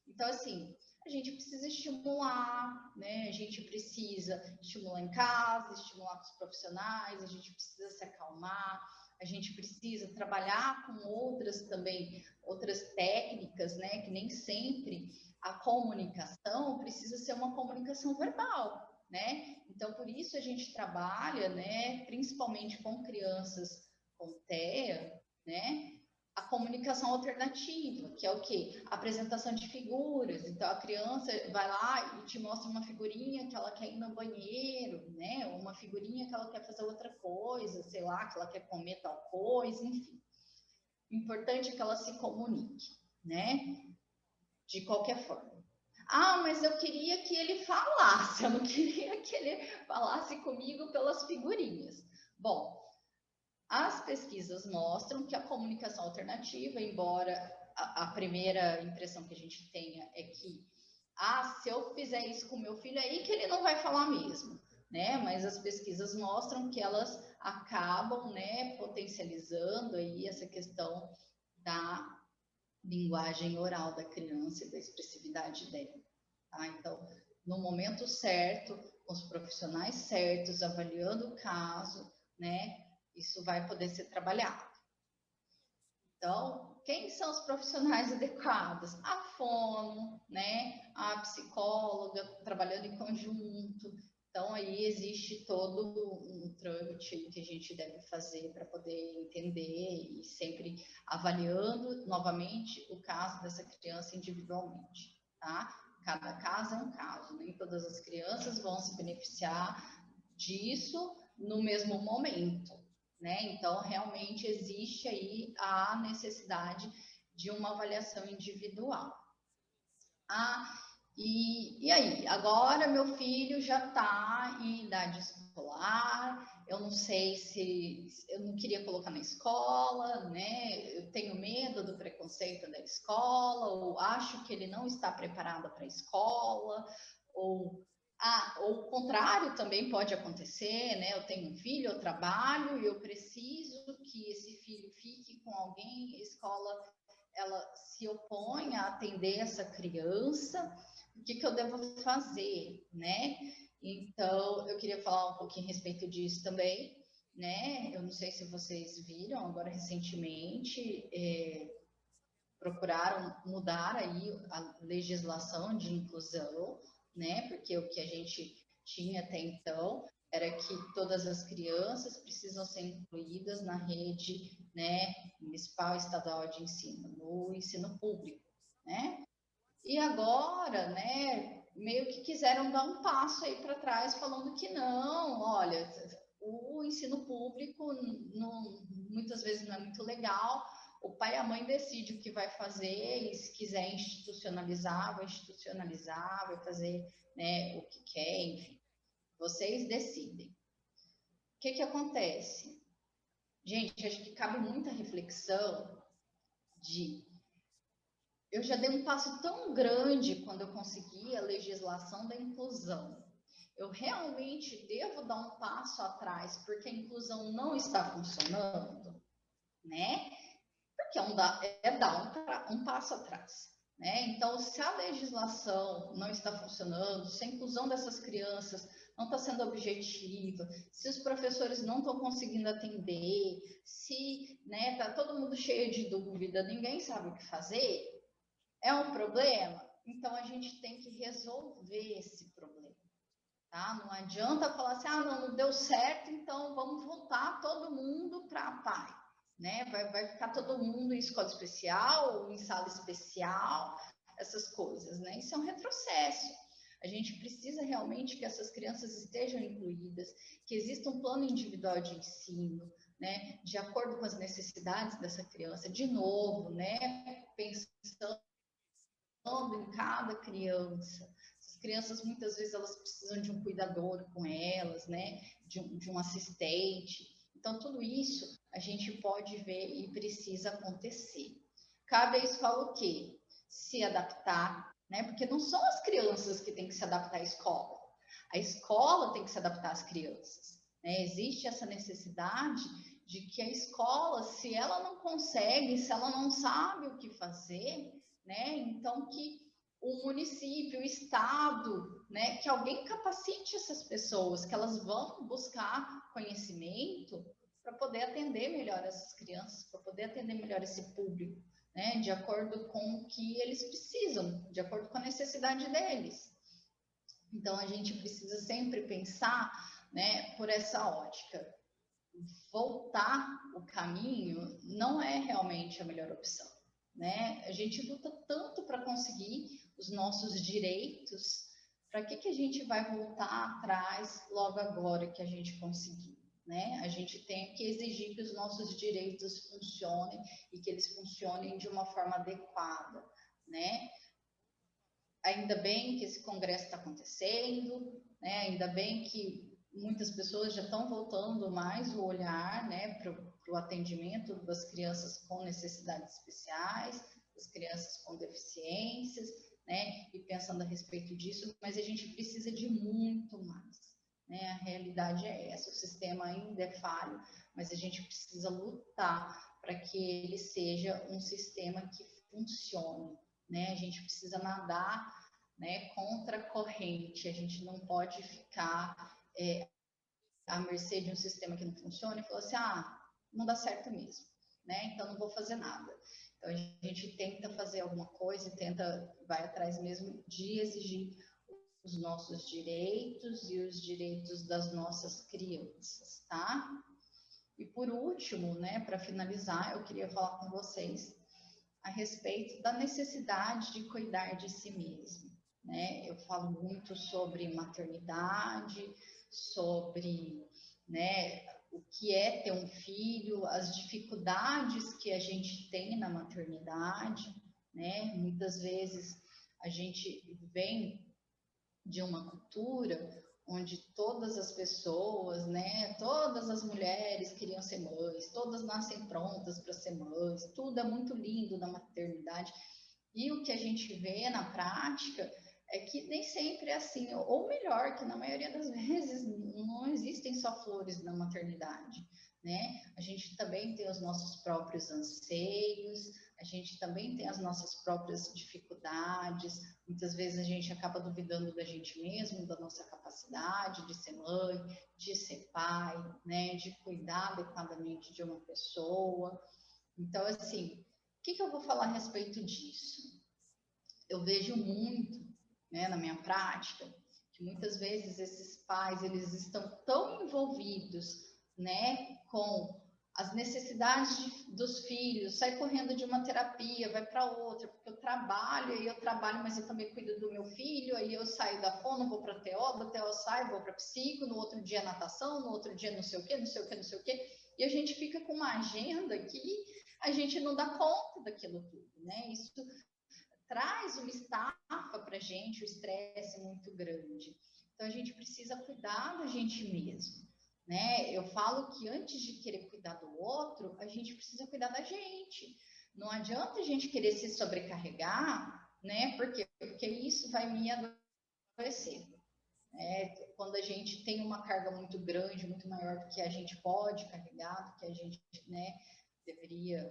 Então, assim, a gente precisa estimular, né? A gente precisa estimular em casa, estimular com os profissionais, a gente precisa se acalmar, a gente precisa trabalhar com outras também, outras técnicas, né? Que nem sempre a comunicação precisa ser uma comunicação verbal, né? Então, por isso a gente trabalha, né? Principalmente com crianças com TEA, né? A comunicação alternativa, que é o quê? A apresentação de figuras. Então, a criança vai lá e te mostra uma figurinha que ela quer ir no banheiro, né? Ou uma figurinha que ela quer fazer outra coisa, sei lá, que ela quer comer tal coisa, enfim. O importante é que ela se comunique, né? De qualquer forma. Ah, mas eu queria que ele falasse, eu não queria que ele falasse comigo pelas figurinhas. Bom, As pesquisas mostram que a comunicação alternativa, embora a primeira impressão que a gente tenha é que, se eu fizer isso com meu filho, é aí que ele não vai falar mesmo, né? Mas as pesquisas mostram que elas acabam, né, potencializando aí essa questão da linguagem oral da criança e da expressividade dela, tá? Então, no momento certo, com os profissionais certos, avaliando o caso, né, isso vai poder ser trabalhado. Então, quem são os profissionais adequados? A fono, né, a psicóloga, trabalhando em conjunto. Então, aí existe todo um trâmite que a gente deve fazer para poder entender e sempre avaliando novamente o caso dessa criança individualmente, tá? Cada caso é um caso, nem todas as crianças vão se beneficiar disso no mesmo momento, né? Então, realmente existe aí a necessidade de uma avaliação individual. E aí, agora meu filho já está em idade escolar, eu não sei se eu não queria colocar na escola, né? Eu tenho medo do preconceito da escola, ou acho que ele não está preparado para a escola, ou o contrário também pode acontecer, né? Eu tenho um filho, eu trabalho e eu preciso que esse filho fique com alguém, a escola ela se opõe a atender essa criança, o que eu devo fazer, né? Então, eu queria falar um pouquinho a respeito disso também, né? Eu não sei se vocês viram, agora recentemente, procuraram mudar aí a legislação de inclusão, né? Porque o que a gente tinha até então era que todas as crianças precisam ser incluídas na rede, né, municipal e estadual de ensino, no ensino público, né? E agora, né, meio que quiseram dar um passo aí para trás, falando que não, olha, o ensino público não, muitas vezes não é muito legal, o pai e a mãe decidem o que vai fazer, e se quiser institucionalizar, vai fazer, né, o que quer, enfim. Vocês decidem. O que acontece? Gente, acho que cabe muita reflexão de... Eu já dei um passo tão grande quando eu consegui a legislação da inclusão. Eu realmente devo dar um passo atrás porque a inclusão não está funcionando, né? Porque dar um passo atrás, né? Então, se a legislação não está funcionando, se a inclusão dessas crianças não está sendo objetiva, se os professores não estão conseguindo atender, se, né, tá todo mundo cheio de dúvida, ninguém sabe o que fazer, é um problema? Então, a gente tem que resolver esse problema, tá? Não adianta falar assim, não deu certo, então vamos voltar todo mundo para a PAI, né? Vai ficar todo mundo em escola especial ou em sala especial, essas coisas, né? Isso é um retrocesso. A gente precisa realmente que essas crianças estejam incluídas, que exista um plano individual de ensino, né? De acordo com as necessidades dessa criança, de novo, né? Pensando em cada criança. As crianças, muitas vezes, elas precisam de um cuidador com elas, né? De um assistente. Então, tudo isso a gente pode ver e precisa acontecer. Cabe à escola o quê? Se adaptar, né? Porque não são as crianças que têm que se adaptar à escola. A escola tem que se adaptar às crianças, né? Existe essa necessidade de que a escola, se ela não consegue, se ela não sabe o que fazer, né? Então, que o município, o estado, né? Que alguém capacite essas pessoas, que elas vão buscar conhecimento para poder atender melhor essas crianças, para poder atender melhor esse público, né? De acordo com o que eles precisam, de acordo com a necessidade deles. Então, a gente precisa sempre pensar, né, por essa ótica. Voltar o caminho não é realmente a melhor opção, né? A gente luta tanto para conseguir os nossos direitos, para que a gente vai voltar atrás logo agora que a gente conseguir, né? A gente tem que exigir que os nossos direitos funcionem e que eles funcionem de uma forma adequada, né? Ainda bem que esse congresso está acontecendo, né? Ainda bem que muitas pessoas já estão voltando mais o olhar, né, para o atendimento das crianças com necessidades especiais, das crianças com deficiências, né? E pensando a respeito disso, mas a gente precisa de muito mais, né? A realidade é essa, o sistema ainda é falho, mas a gente precisa lutar para que ele seja um sistema que funcione, né? A gente precisa nadar, né, contra a corrente, a gente não pode ficar à mercê de um sistema que não funciona e falar assim, não dá certo mesmo, né? Então não vou fazer nada. Então a gente tenta fazer alguma coisa, vai atrás mesmo de exigir os nossos direitos e os direitos das nossas crianças, tá? E por último, né, para finalizar, eu queria falar com vocês a respeito da necessidade de cuidar de si mesmo, né? Eu falo muito sobre maternidade, sobre, né, o que é ter um filho, as dificuldades que a gente tem na maternidade, né? Muitas vezes a gente vem de uma cultura onde todas as pessoas, né, todas as mulheres queriam ser mães, todas nascem prontas para ser mães, tudo é muito lindo na maternidade. E o que a gente vê na prática é que nem sempre é assim, ou melhor, que na maioria das vezes não existem só flores na maternidade, né? A gente também tem os nossos próprios anseios, a gente também tem as nossas próprias dificuldades, muitas vezes a gente acaba duvidando da gente mesmo, da nossa capacidade de ser mãe, de ser pai, né? De cuidar adequadamente de uma pessoa. Então, assim, o que eu vou falar a respeito disso? Eu vejo muito, né, na minha prática, que muitas vezes esses pais, eles estão tão envolvidos, né, com as necessidades dos filhos, sai correndo de uma terapia, vai para outra, porque eu trabalho, mas eu também cuido do meu filho, aí eu saio da fono, vou para a TO, da TO saio, vou para psico, no outro dia natação, no outro dia não sei o quê, não sei o quê, não sei o quê, e a gente fica com uma agenda que a gente não dá conta daquilo tudo, né? Isso traz uma estafa para a gente, o estresse muito grande. Então, a gente precisa cuidar da gente mesmo, né? Eu falo que antes de querer cuidar do outro, a gente precisa cuidar da gente. Não adianta a gente querer se sobrecarregar, né? Porque isso vai me adoecer. Quando a gente tem uma carga muito grande, muito maior do que a gente pode carregar, do que a gente, né, deveria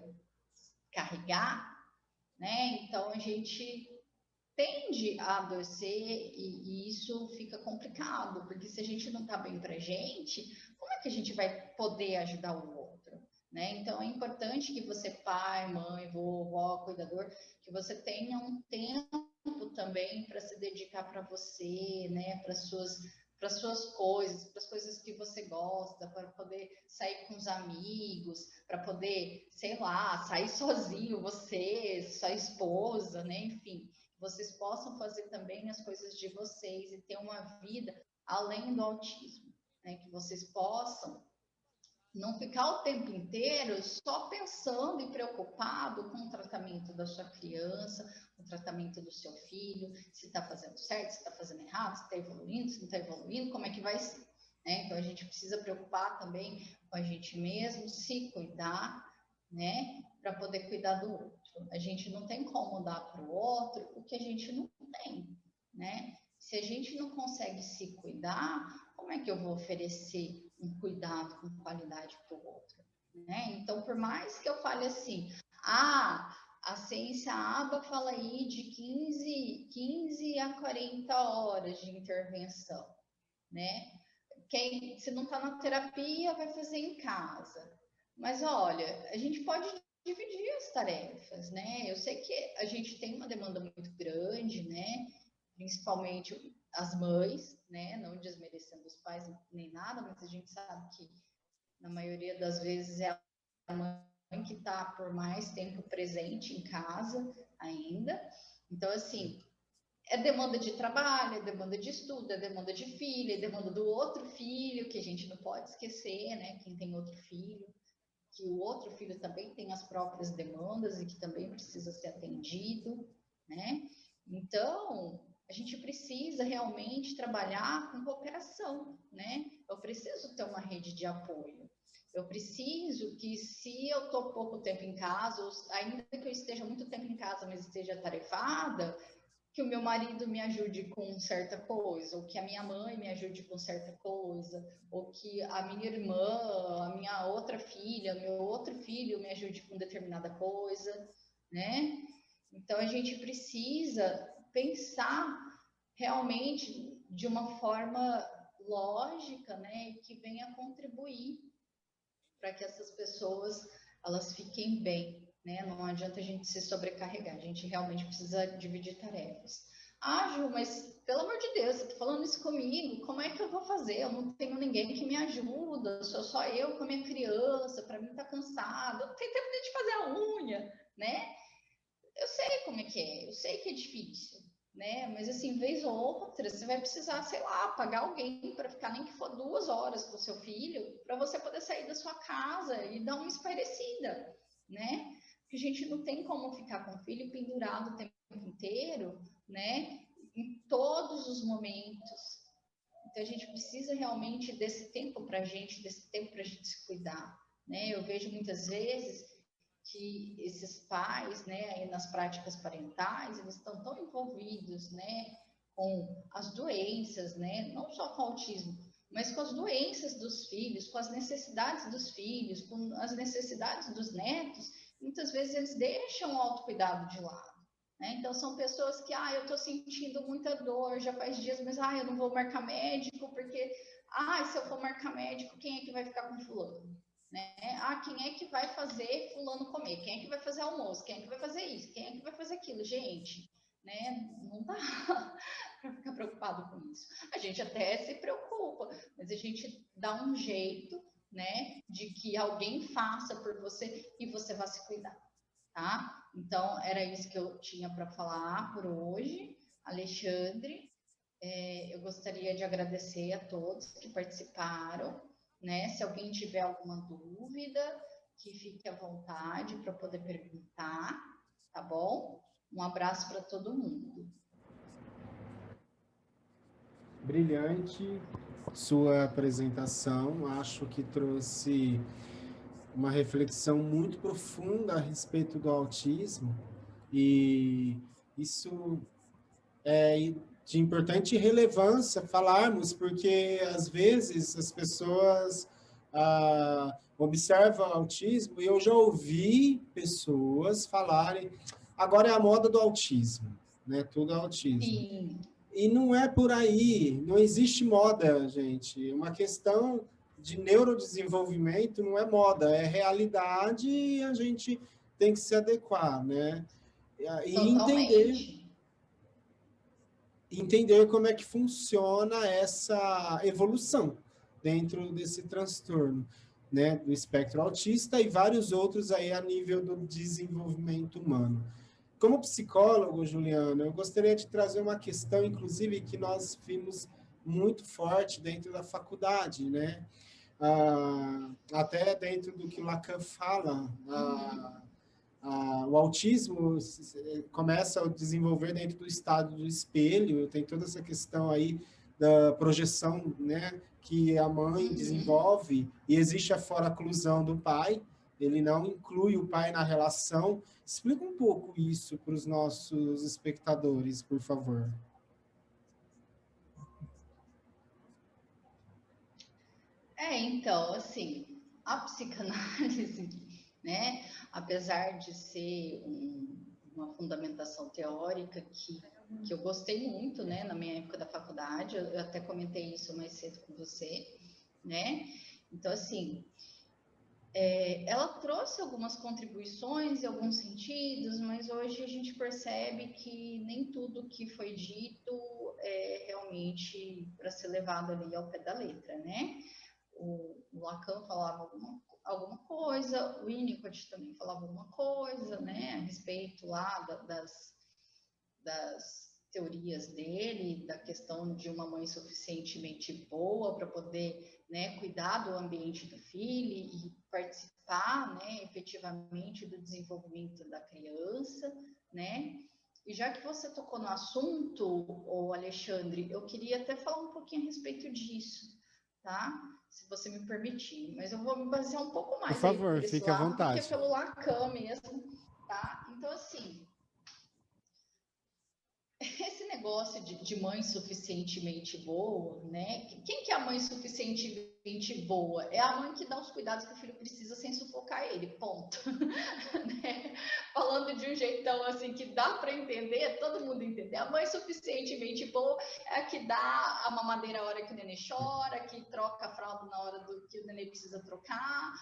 carregar, né? Então a gente tende a adoecer e isso fica complicado, porque se a gente não tá bem pra gente, como é que a gente vai poder ajudar o outro, né? Então é importante que você, pai, mãe, vovó, cuidador, que você tenha um tempo também para se dedicar para você, né? Para suas coisas, para as coisas que você gosta, para poder sair com os amigos, para poder, sei lá, sair sozinho, você, sua esposa, né? Enfim, vocês possam fazer também as coisas de vocês e ter uma vida além do autismo, né? Que vocês possam não ficar o tempo inteiro só pensando e preocupado com o tratamento da sua criança, o tratamento do seu filho, se está fazendo certo, se está fazendo errado, se está evoluindo, se não está evoluindo, como é que vai ser, né? Então a gente precisa preocupar também com a gente mesmo, se cuidar, né? Para poder cuidar do outro. A gente não tem como dar para o outro o que a gente não tem, né? Se a gente não consegue se cuidar, como é que eu vou oferecer um cuidado com qualidade para o outro, né? Então, por mais que eu fale assim, a ciência ABA fala aí de 15 a 40 horas de intervenção, né? Se não está na terapia, vai fazer em casa. Mas, olha, a gente pode dividir as tarefas, né? Eu sei que a gente tem uma demanda muito grande, né? Principalmente as mães, né? Não desmerecendo os pais nem nada, mas a gente sabe que na maioria das vezes é a mãe que está por mais tempo presente em casa ainda. Então, assim, é demanda de trabalho, é demanda de estudo, é demanda de filho, é demanda do outro filho, que a gente não pode esquecer, né? Quem tem outro filho, que o outro filho também tem as próprias demandas e que também precisa ser atendido, né? Então, a gente precisa realmente trabalhar com cooperação, né? Eu preciso ter uma rede de apoio. Eu preciso que, se eu estou pouco tempo em casa, ou ainda que eu esteja muito tempo em casa, mas esteja atarefada, que o meu marido me ajude com certa coisa, ou que a minha mãe me ajude com certa coisa, ou que a minha irmã, a minha outra filha, meu outro filho me ajude com determinada coisa, né? Então, a gente precisa pensar realmente de uma forma lógica, né, que venha contribuir para que essas pessoas elas fiquem bem, né? Não adianta a gente se sobrecarregar, a gente realmente precisa dividir tarefas. Ah, Ju, mas pelo amor de Deus, você tá falando isso comigo, como é que eu vou fazer? Eu não tenho ninguém que me ajuda, sou só eu com a minha criança, para mim tá cansado, eu não tenho tempo nem de fazer a unha, né? Eu sei como é que é, eu sei que é difícil, né? Mas assim, vez ou outra, você vai precisar, sei lá, pagar alguém para ficar nem que for 2 horas com o seu filho, para você poder sair da sua casa e dar uma espairecida, né? Porque a gente não tem como ficar com o filho pendurado o tempo inteiro, né? Em todos os momentos. Então a gente precisa realmente desse tempo para a gente, desse tempo para a gente se cuidar, né? Eu vejo muitas vezes que esses pais, né, aí nas práticas parentais, eles estão tão envolvidos, né, com as doenças, né, não só com o autismo, mas com as doenças dos filhos, com as necessidades dos filhos, com as necessidades dos netos, muitas vezes eles deixam o autocuidado de lado. Né? Então, são pessoas que, eu estou sentindo muita dor, já faz dias, mas, eu não vou marcar médico, porque, se eu for marcar médico, quem é que vai ficar com fulano? Né? Quem é que vai fazer fulano comer? Quem é que vai fazer almoço? Quem é que vai fazer isso? Quem é que vai fazer aquilo? Gente, né? Não dá para ficar preocupado com isso. A gente até se preocupa, mas a gente dá um jeito, né, de que alguém faça por você e você vai se cuidar, tá? Então, era isso que eu tinha para falar por hoje. Alexandre, eu gostaria de agradecer a todos que participaram, né? Se alguém tiver alguma dúvida, que fique à vontade para poder perguntar, tá bom? Um abraço para todo mundo. Brilhante sua apresentação, acho que trouxe uma reflexão muito profunda a respeito do autismo, e isso é de importante relevância falarmos, porque às vezes as pessoas observam autismo, e eu já ouvi pessoas falarem, agora é a moda do autismo, né? Tudo é autismo. Sim. E não é por aí, não existe moda, gente. Uma questão de neurodesenvolvimento não é moda, é realidade, e a gente tem que se adequar, né? E entender como é que funciona essa evolução dentro desse transtorno, né, do espectro autista e vários outros aí a nível do desenvolvimento humano. Como psicólogo, Juliana, eu gostaria de trazer uma questão, inclusive, que nós vimos muito forte dentro da faculdade, né? Até dentro do que o Lacan fala, o autismo começa a desenvolver dentro do estado do espelho, tem toda essa questão aí da projeção, né, que a mãe desenvolve, e existe a foraclusão do pai, ele não inclui o pai na relação. Explica um pouco isso para os nossos espectadores, por favor. Então, assim, a psicanálise, né, apesar de ser uma fundamentação teórica que eu gostei muito, né, na minha época da faculdade, eu até comentei isso mais cedo com você, né, então, assim, ela trouxe algumas contribuições em alguns sentidos, mas hoje a gente percebe que nem tudo que foi dito é realmente para ser levado ali ao pé da letra, né? O Lacan falava alguma coisa, o Winnicott também falava alguma coisa, né, a respeito lá das teorias dele, da questão de uma mãe suficientemente boa para poder, né, cuidar do ambiente do filho e participar, né, efetivamente do desenvolvimento da criança, né? E já que você tocou no assunto, Alexandre, eu queria até falar um pouquinho a respeito disso, tá? se você me permitir, mas eu vou me basear um pouco mais por favor, por fique à vontade. do que pelo Lacan mesmo, tá? Então, assim, esse negócio de mãe suficientemente boa, né? Quem que é a mãe suficientemente boa? É a mãe que dá os cuidados que o filho precisa sem sufocar ele, ponto. Né? Falando de um jeitão assim que dá para entender, todo mundo entender. A mãe suficientemente boa é a que dá a mamadeira a hora que o neném chora, que troca a fralda na hora do que o neném precisa trocar,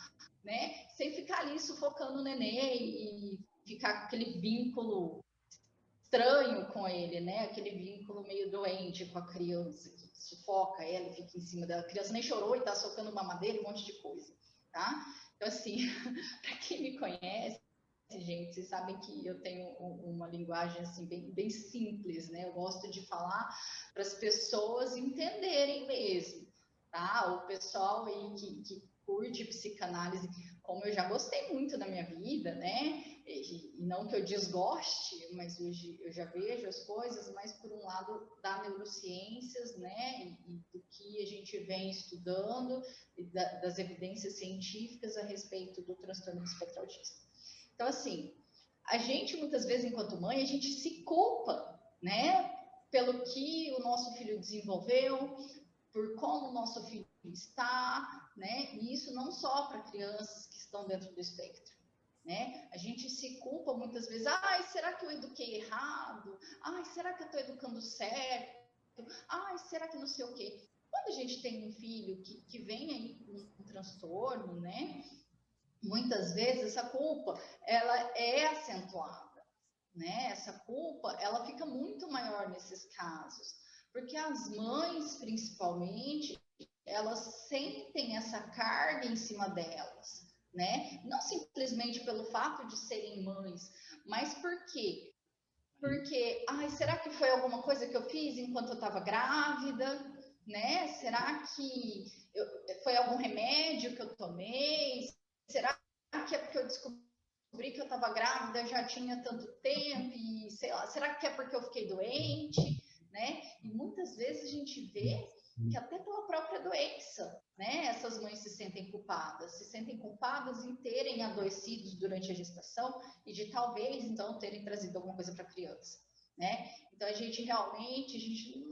né? Sem ficar ali sufocando o neném e ficar com aquele vínculo estranho com ele, né? Aquele vínculo meio doente com a criança, que sufoca ela e fica em cima dela. A criança nem chorou e tá socando mamadeira, um monte de coisa, tá? Então, assim, para quem me conhece, gente, vocês sabem que eu tenho uma linguagem, assim, bem simples, né? Eu gosto de falar para as pessoas entenderem mesmo, tá? O pessoal aí que curte psicanálise, como eu já gostei muito na minha vida, né? E não que eu desgoste, mas hoje eu já vejo as coisas mais por um lado da neurociências, né, e do que a gente vem estudando, e das evidências científicas a respeito do transtorno do espectro autista. Então, assim, a gente muitas vezes, enquanto mãe, a gente se culpa, né, pelo que o nosso filho desenvolveu, por como o nosso filho está, né, e isso não só para crianças que estão dentro do espectro. Né? A gente se culpa muitas vezes, ai, será que eu eduquei errado? Ai, será que eu estou educando certo? Ai, será que não sei o quê? Quando a gente tem um filho que vem aí com um transtorno, né? Muitas vezes essa culpa, ela é acentuada, né? Essa culpa, ela fica muito maior nesses casos, porque as mães, principalmente, elas sentem essa carga em cima delas, né? Não simplesmente pelo fato de serem mães, mas por quê? Porque, ai, será que foi alguma coisa que eu fiz enquanto eu estava grávida, né? Será que foi algum remédio que eu tomei? Será que é porque eu descobri que eu estava grávida já tinha tanto tempo e sei lá, será que é porque eu fiquei doente, né? E muitas vezes a gente vê que até pela própria doença, né? Essas mães se sentem culpadas em terem adoecidos durante a gestação e de talvez, então, terem trazido alguma coisa para a criança, né? Então, a gente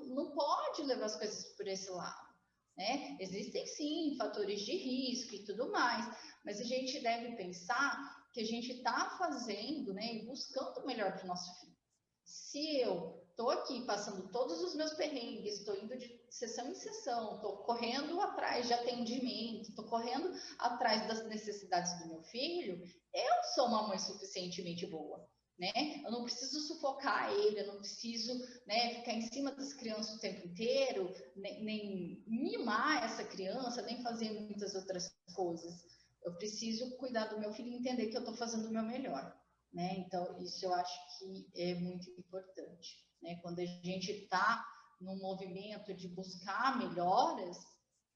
não pode levar as coisas por esse lado, né? Existem, sim, fatores de risco e tudo mais, mas a gente deve pensar que a gente está fazendo, né, e buscando o melhor para o nosso filho. Se eu estou aqui passando todos os meus perrengues, estou indo de sessão em sessão, estou correndo atrás de atendimento, estou correndo atrás das necessidades do meu filho, eu sou uma mãe suficientemente boa, né? Eu não preciso sufocar ele, eu não preciso, né, ficar em cima das crianças o tempo inteiro, nem mimar essa criança, nem fazer muitas outras coisas. Eu preciso cuidar do meu filho e entender que eu estou fazendo o meu melhor. Né? Então, isso eu acho que é muito importante. Né? Quando a gente está num movimento de buscar melhoras,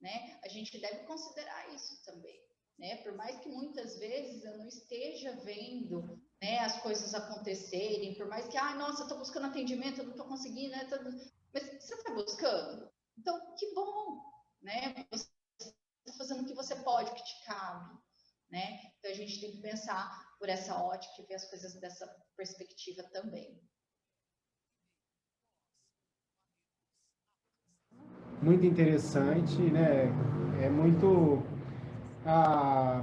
né, a gente deve considerar isso também. Né? Por mais que muitas vezes eu não esteja vendo, né, as coisas acontecerem, por mais que, nossa, eu estou buscando atendimento, eu não estou conseguindo, né? Mas você está buscando? Então, que bom, né? Você está fazendo o que você pode, o que te cabe. Né? Então, a gente tem que pensar por essa ótica e ver as coisas dessa perspectiva também. Muito interessante, né? É muito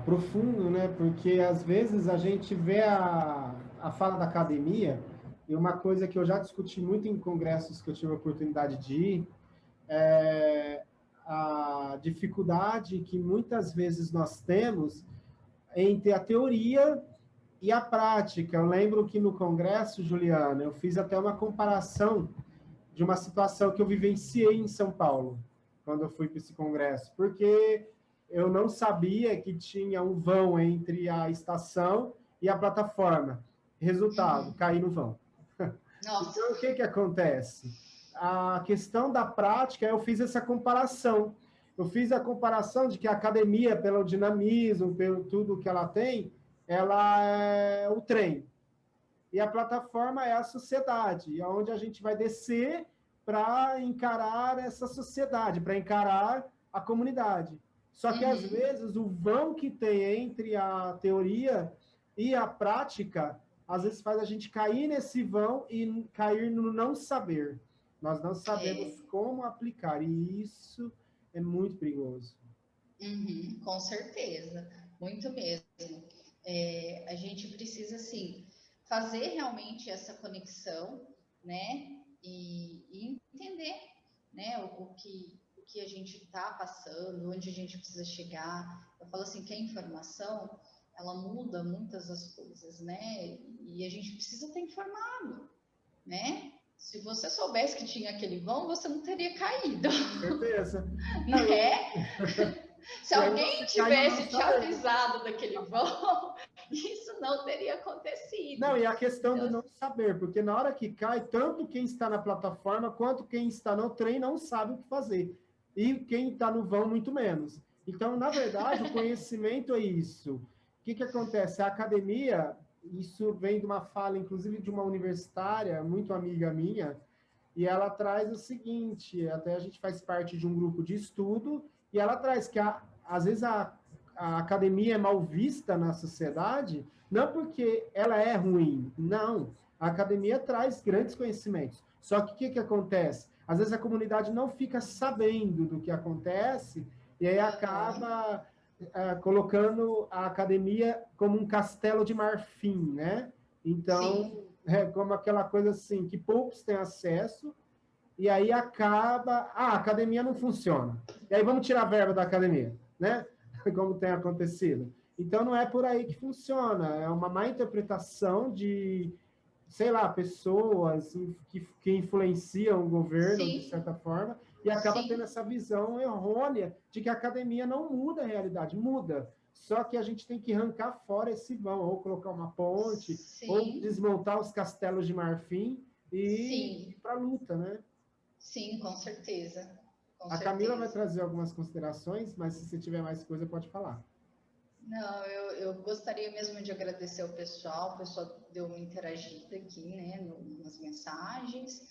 profundo, né? Porque às vezes a gente vê a fala da academia, e uma coisa que eu já discuti muito em congressos que eu tive a oportunidade de ir, é a dificuldade que muitas vezes nós temos entre a teoria e a prática. Eu lembro que no congresso, Juliana, eu fiz até uma comparação de uma situação que eu vivenciei em São Paulo, quando eu fui para esse congresso, porque eu não sabia que tinha um vão entre a estação e a plataforma. Resultado, caí no vão. Nossa. Então, o que acontece? A questão da prática, eu fiz essa comparação. Eu fiz a comparação de que a academia, pelo dinamismo, pelo tudo que ela tem, ela é o trem. E a plataforma é a sociedade, onde a gente vai descer para encarar essa sociedade, para encarar a comunidade. Só que, às vezes, o vão que tem entre a teoria e a prática, às vezes faz a gente cair nesse vão e cair no não saber. Nós não sabemos como aplicar, e isso é muito perigoso. Com certeza, muito mesmo. A gente precisa, assim, fazer realmente essa conexão, né? E entender, né, o que a gente está passando, onde a gente precisa chegar. Eu falo assim, que a informação, ela muda muitas das coisas, né? E a gente precisa estar informado, né? Se você soubesse que tinha aquele vão, você não teria caído. Com certeza. Né? Se alguém tivesse te avisado daquele vão, isso não teria acontecido. Não, e a questão do não saber, porque na hora que cai, tanto quem está na plataforma quanto quem está no trem não sabe o que fazer. E quem está no vão, muito menos. Então, na verdade, o conhecimento é isso. O que acontece? A academia, isso vem de uma fala, inclusive, de uma universitária, muito amiga minha, e ela traz o seguinte, até a gente faz parte de um grupo de estudo, e ela traz que, às vezes, a academia é mal vista na sociedade, não porque ela é ruim, não. A academia traz grandes conhecimentos. Só que o que acontece? Às vezes a comunidade não fica sabendo do que acontece, e aí acaba colocando a academia como um castelo de marfim, né? Então, como aquela coisa assim, que poucos têm acesso, e aí acaba, a academia não funciona. E aí vamos tirar a verba da academia, né? Como tem acontecido. Então, não é por aí que funciona. É uma má interpretação de, sei lá, pessoas que influenciam o governo, de certa forma, e acaba tendo essa visão errônea de que a academia não muda a realidade. Muda. Só que a gente tem que arrancar fora esse vão, ou colocar uma ponte, ou desmontar os castelos de marfim e ir para a luta, né? Sim, com certeza. A Camila vai trazer algumas considerações, mas se você tiver mais coisa, pode falar. Não, eu gostaria mesmo de agradecer ao pessoal. O pessoal deu uma interagida aqui, né, nas mensagens.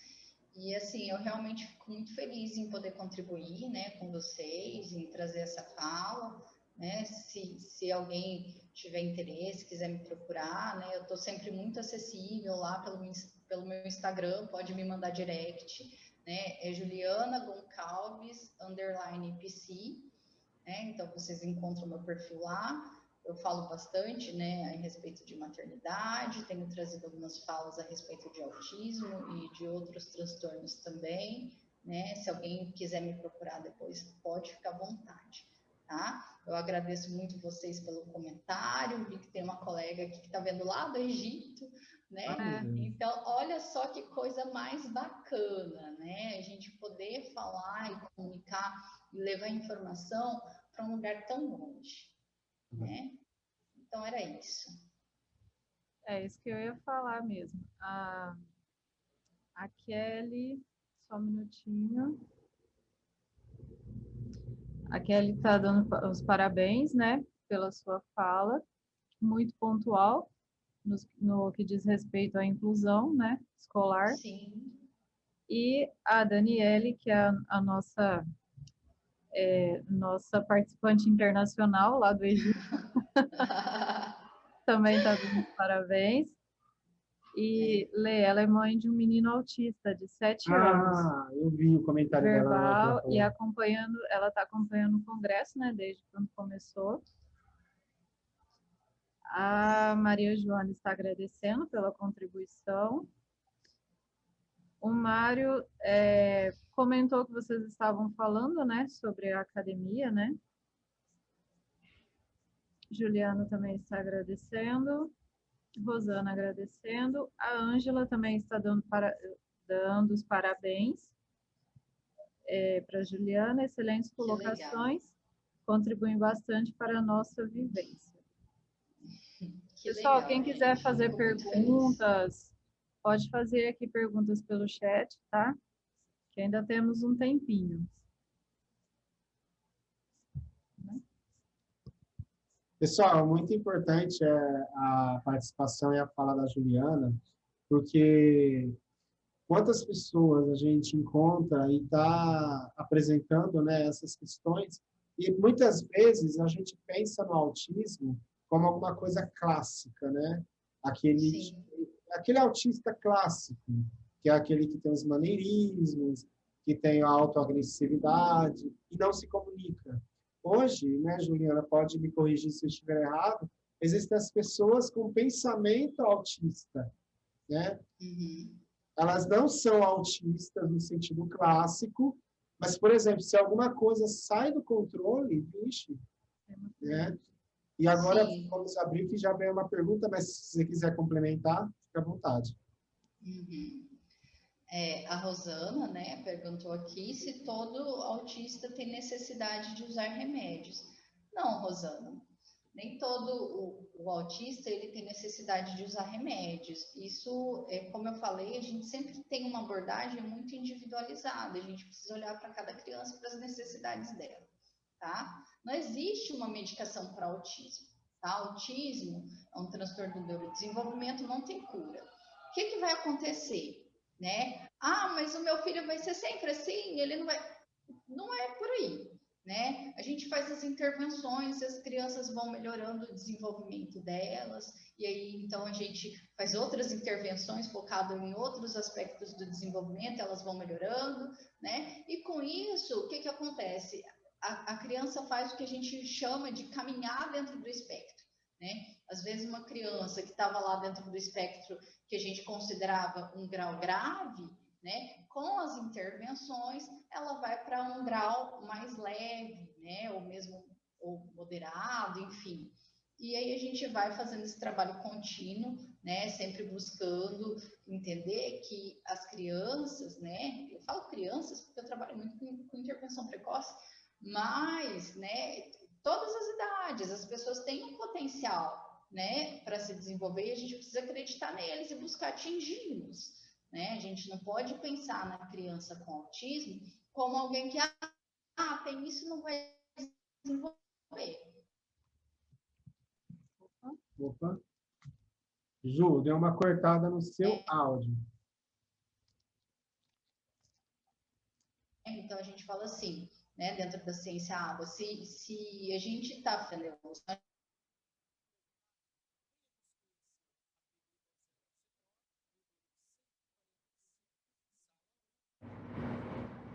E, assim, eu realmente fico muito feliz em poder contribuir, né, com vocês, em trazer essa fala, né. Se alguém tiver interesse, quiser me procurar, né, eu estou sempre muito acessível lá pelo meu Instagram, pode me mandar direct, né, é Juliana Goncalves, _PC, né? Então, vocês encontram meu perfil lá. Eu falo bastante, né, a respeito de maternidade, tenho trazido algumas falas a respeito de autismo e de outros transtornos também, né? Se alguém quiser me procurar depois, pode ficar à vontade, tá? Eu agradeço muito vocês pelo comentário, vi que tem uma colega aqui que está vendo lá do Egito, né? Então, olha só que coisa mais bacana, né? A gente poder falar e comunicar e levar informação para um lugar tão longe, né? Então, era isso. É isso que eu ia falar mesmo. A Kelly, só um minutinho. A Kelly está dando os parabéns, né, pela sua fala, muito pontual, no que diz respeito à inclusão, né, escolar. Sim. E a Daniele, que é a nossa participante internacional lá do Egito, também está dando parabéns. E Lê, ela é mãe de um menino autista de 7 anos. Ah, eu vi o comentário verbal, dela. E ela está acompanhando o congresso, né, desde quando começou. A Maria Joana está agradecendo pela contribuição. O Mário comentou que vocês estavam falando, né, sobre a academia, né? Juliana também está agradecendo. Rosana agradecendo. A Ângela também está dando os parabéns para a Juliana. Excelentes colocações. Contribuem bastante para a nossa vivência. Pessoal, legal, quem quiser fazer perguntas, pode fazer aqui perguntas pelo chat, tá? Que ainda temos um tempinho. Pessoal, muito importante a participação e a fala da Juliana, porque quantas pessoas a gente encontra e está apresentando, né, essas questões, E muitas vezes a gente pensa no autismo como alguma coisa clássica, né? Aquele, aquele autista clássico, que é aquele que tem os maneirismos, que tem a autoagressividade e não se comunica. Hoje, né, Juliana, pode me corrigir se eu estiver errado, existem as pessoas com pensamento autista, né? Elas não são autistas no sentido clássico, mas, por exemplo, se alguma coisa sai do controle, vixe, né? E agora vamos abrir, que já vem uma pergunta, mas se você quiser complementar, fica à vontade. A Rosana, né, perguntou aqui se todo autista tem necessidade de usar remédios. Não, Rosana, nem todo o autista ele tem necessidade de usar remédios. Isso, como eu falei, a gente sempre tem uma abordagem muito individualizada. A gente precisa olhar para cada criança, para as necessidades dela, tá? Não existe uma medicação para autismo, tá? Autismo é um transtorno do neurodesenvolvimento, não tem cura. O que vai acontecer, né? Ah, mas o meu filho vai ser sempre assim, ele não vai... Não é por aí, né? A gente faz as intervenções, as crianças vão melhorando o desenvolvimento delas, e aí então a gente faz outras intervenções focado em outros aspectos do desenvolvimento, elas vão melhorando, né? E com isso, o que acontece? A criança faz o que a gente chama de caminhar dentro do espectro, né? Às vezes uma criança que estava lá dentro do espectro que a gente considerava um grau grave, né? Com as intervenções, ela vai para um grau mais leve, né? Ou mesmo ou moderado, enfim. E aí a gente vai fazendo esse trabalho contínuo, né? Sempre buscando entender que as crianças, né? Eu falo crianças porque eu trabalho muito com intervenção precoce, mas, né? Todas as idades, as pessoas têm um potencial, né? Para se desenvolver e a gente precisa acreditar neles e buscar atingi-los. Né? A gente não pode pensar na criança com autismo como alguém que tem isso, não vai desenvolver. Opa. Ju, deu uma cortada no seu áudio. Então a gente fala assim, né, dentro da ciência água, se a gente está fazendo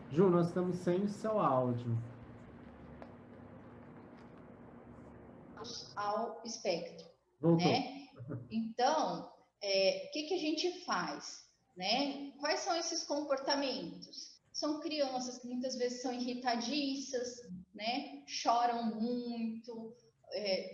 Ju, nós estamos sem o seu áudio. ao espectro, Voltou. né? Então, o que a gente faz, né? Quais são esses comportamentos? São crianças que muitas vezes são irritadiças, né? Choram muito,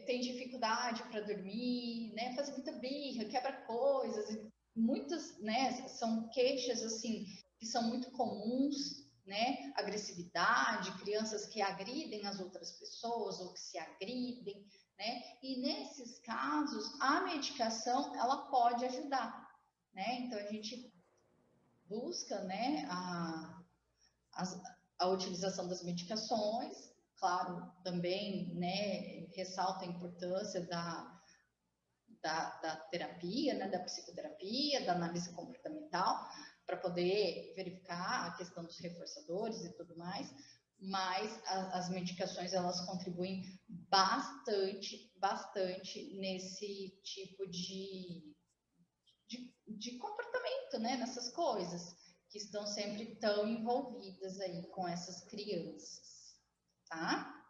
têm dificuldade para dormir, né? Fazem muita birra, quebra coisas. Muitas, né? São queixas assim que são muito comuns, né? Agressividade, crianças que agridem as outras pessoas ou que se agridem, né? E nesses casos, a medicação ela pode ajudar, né? Então a gente busca, né, a utilização das medicações, claro, também, né, ressalta a importância da terapia, né, da psicoterapia, da análise comportamental, para poder verificar a questão dos reforçadores e tudo mais, mas as medicações elas contribuem bastante nesse tipo de comportamento, né, nessas coisas que estão sempre tão envolvidas aí com essas crianças, tá?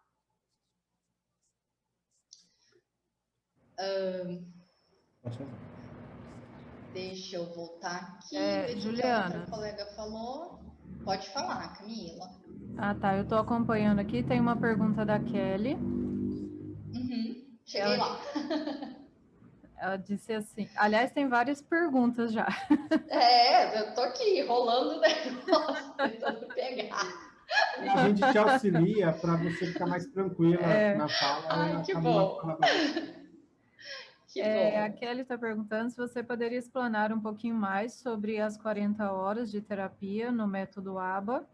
Deixa eu voltar aqui, ver o que a outra colega falou. Pode falar, Camila. Ah, tá. Eu estou acompanhando aqui. Tem uma pergunta da Kelly. Cheguei lá. Ela disse assim... Aliás, tem várias perguntas já. Eu tô aqui, rolando o negócio, tentando pegar. A gente te auxilia para você ficar mais tranquila na fala. Ai, que bom. A Kelly está perguntando se você poderia explanar um pouquinho mais sobre as 40 horas de terapia no método ABA,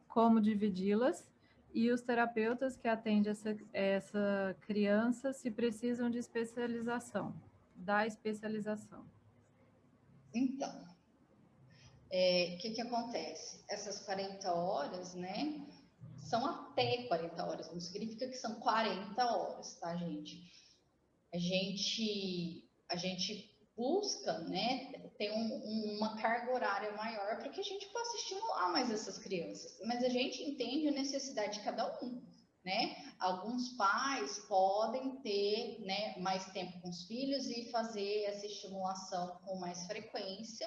como dividi-las, e os terapeutas que atendem essa criança se precisam de especialização, da especialização. Então, o que acontece? Essas 40 horas, né, são até 40 horas, não significa que são 40 horas, tá, gente? A gente busca, né, ter uma carga horária maior para que a gente possa estimular mais essas crianças. Mas a gente entende a necessidade de cada um, né? Alguns pais podem ter, né, mais tempo com os filhos e fazer essa estimulação com mais frequência,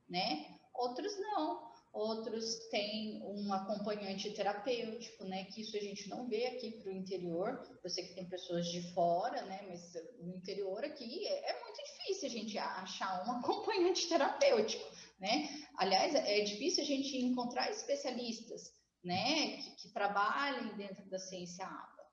né? Outros não. Outros têm um acompanhante terapêutico, né? Que isso a gente não vê aqui para o interior. Eu sei que tem pessoas de fora, né? Mas no interior aqui é muito difícil a gente achar um acompanhante terapêutico, né? Aliás, é difícil a gente encontrar especialistas, né? Que trabalhem dentro da ciência ABA.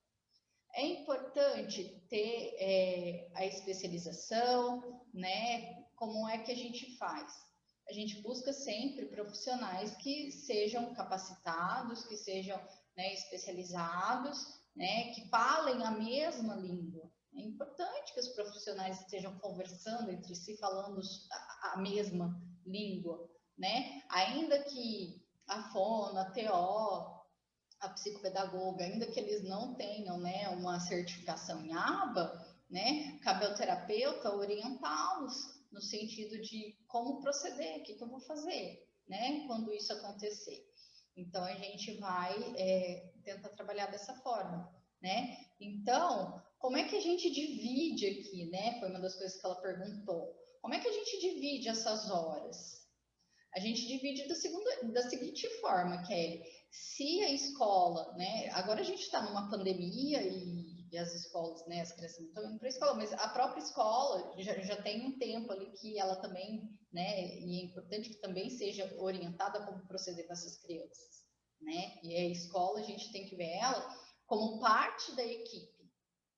É importante ter a especialização, né? Como é que a gente faz? A gente busca sempre profissionais que sejam capacitados, que sejam, né, especializados, né, que falem a mesma língua. É importante que os profissionais estejam conversando entre si, falando a mesma língua, né? Ainda que a fono, a TO, a psicopedagoga, ainda que eles não tenham, né, uma certificação em ABA, né, cabe ao terapeuta orientá-los no sentido de como proceder, o que eu vou fazer, né, quando isso acontecer. Então, a gente vai tentar trabalhar dessa forma, né? Então, como é que a gente divide aqui, né? Foi uma das coisas que ela perguntou. Como é que a gente divide essas horas? A gente divide da seguinte forma, Kelly. Se a escola, né? Agora a gente está numa pandemia e as escolas, né? As crianças não estão indo para a escola, mas a própria escola já tem um tempo ali que ela também, né? E é importante que também seja orientada como proceder com essas crianças, né? E a escola, a gente tem que ver ela como parte da equipe,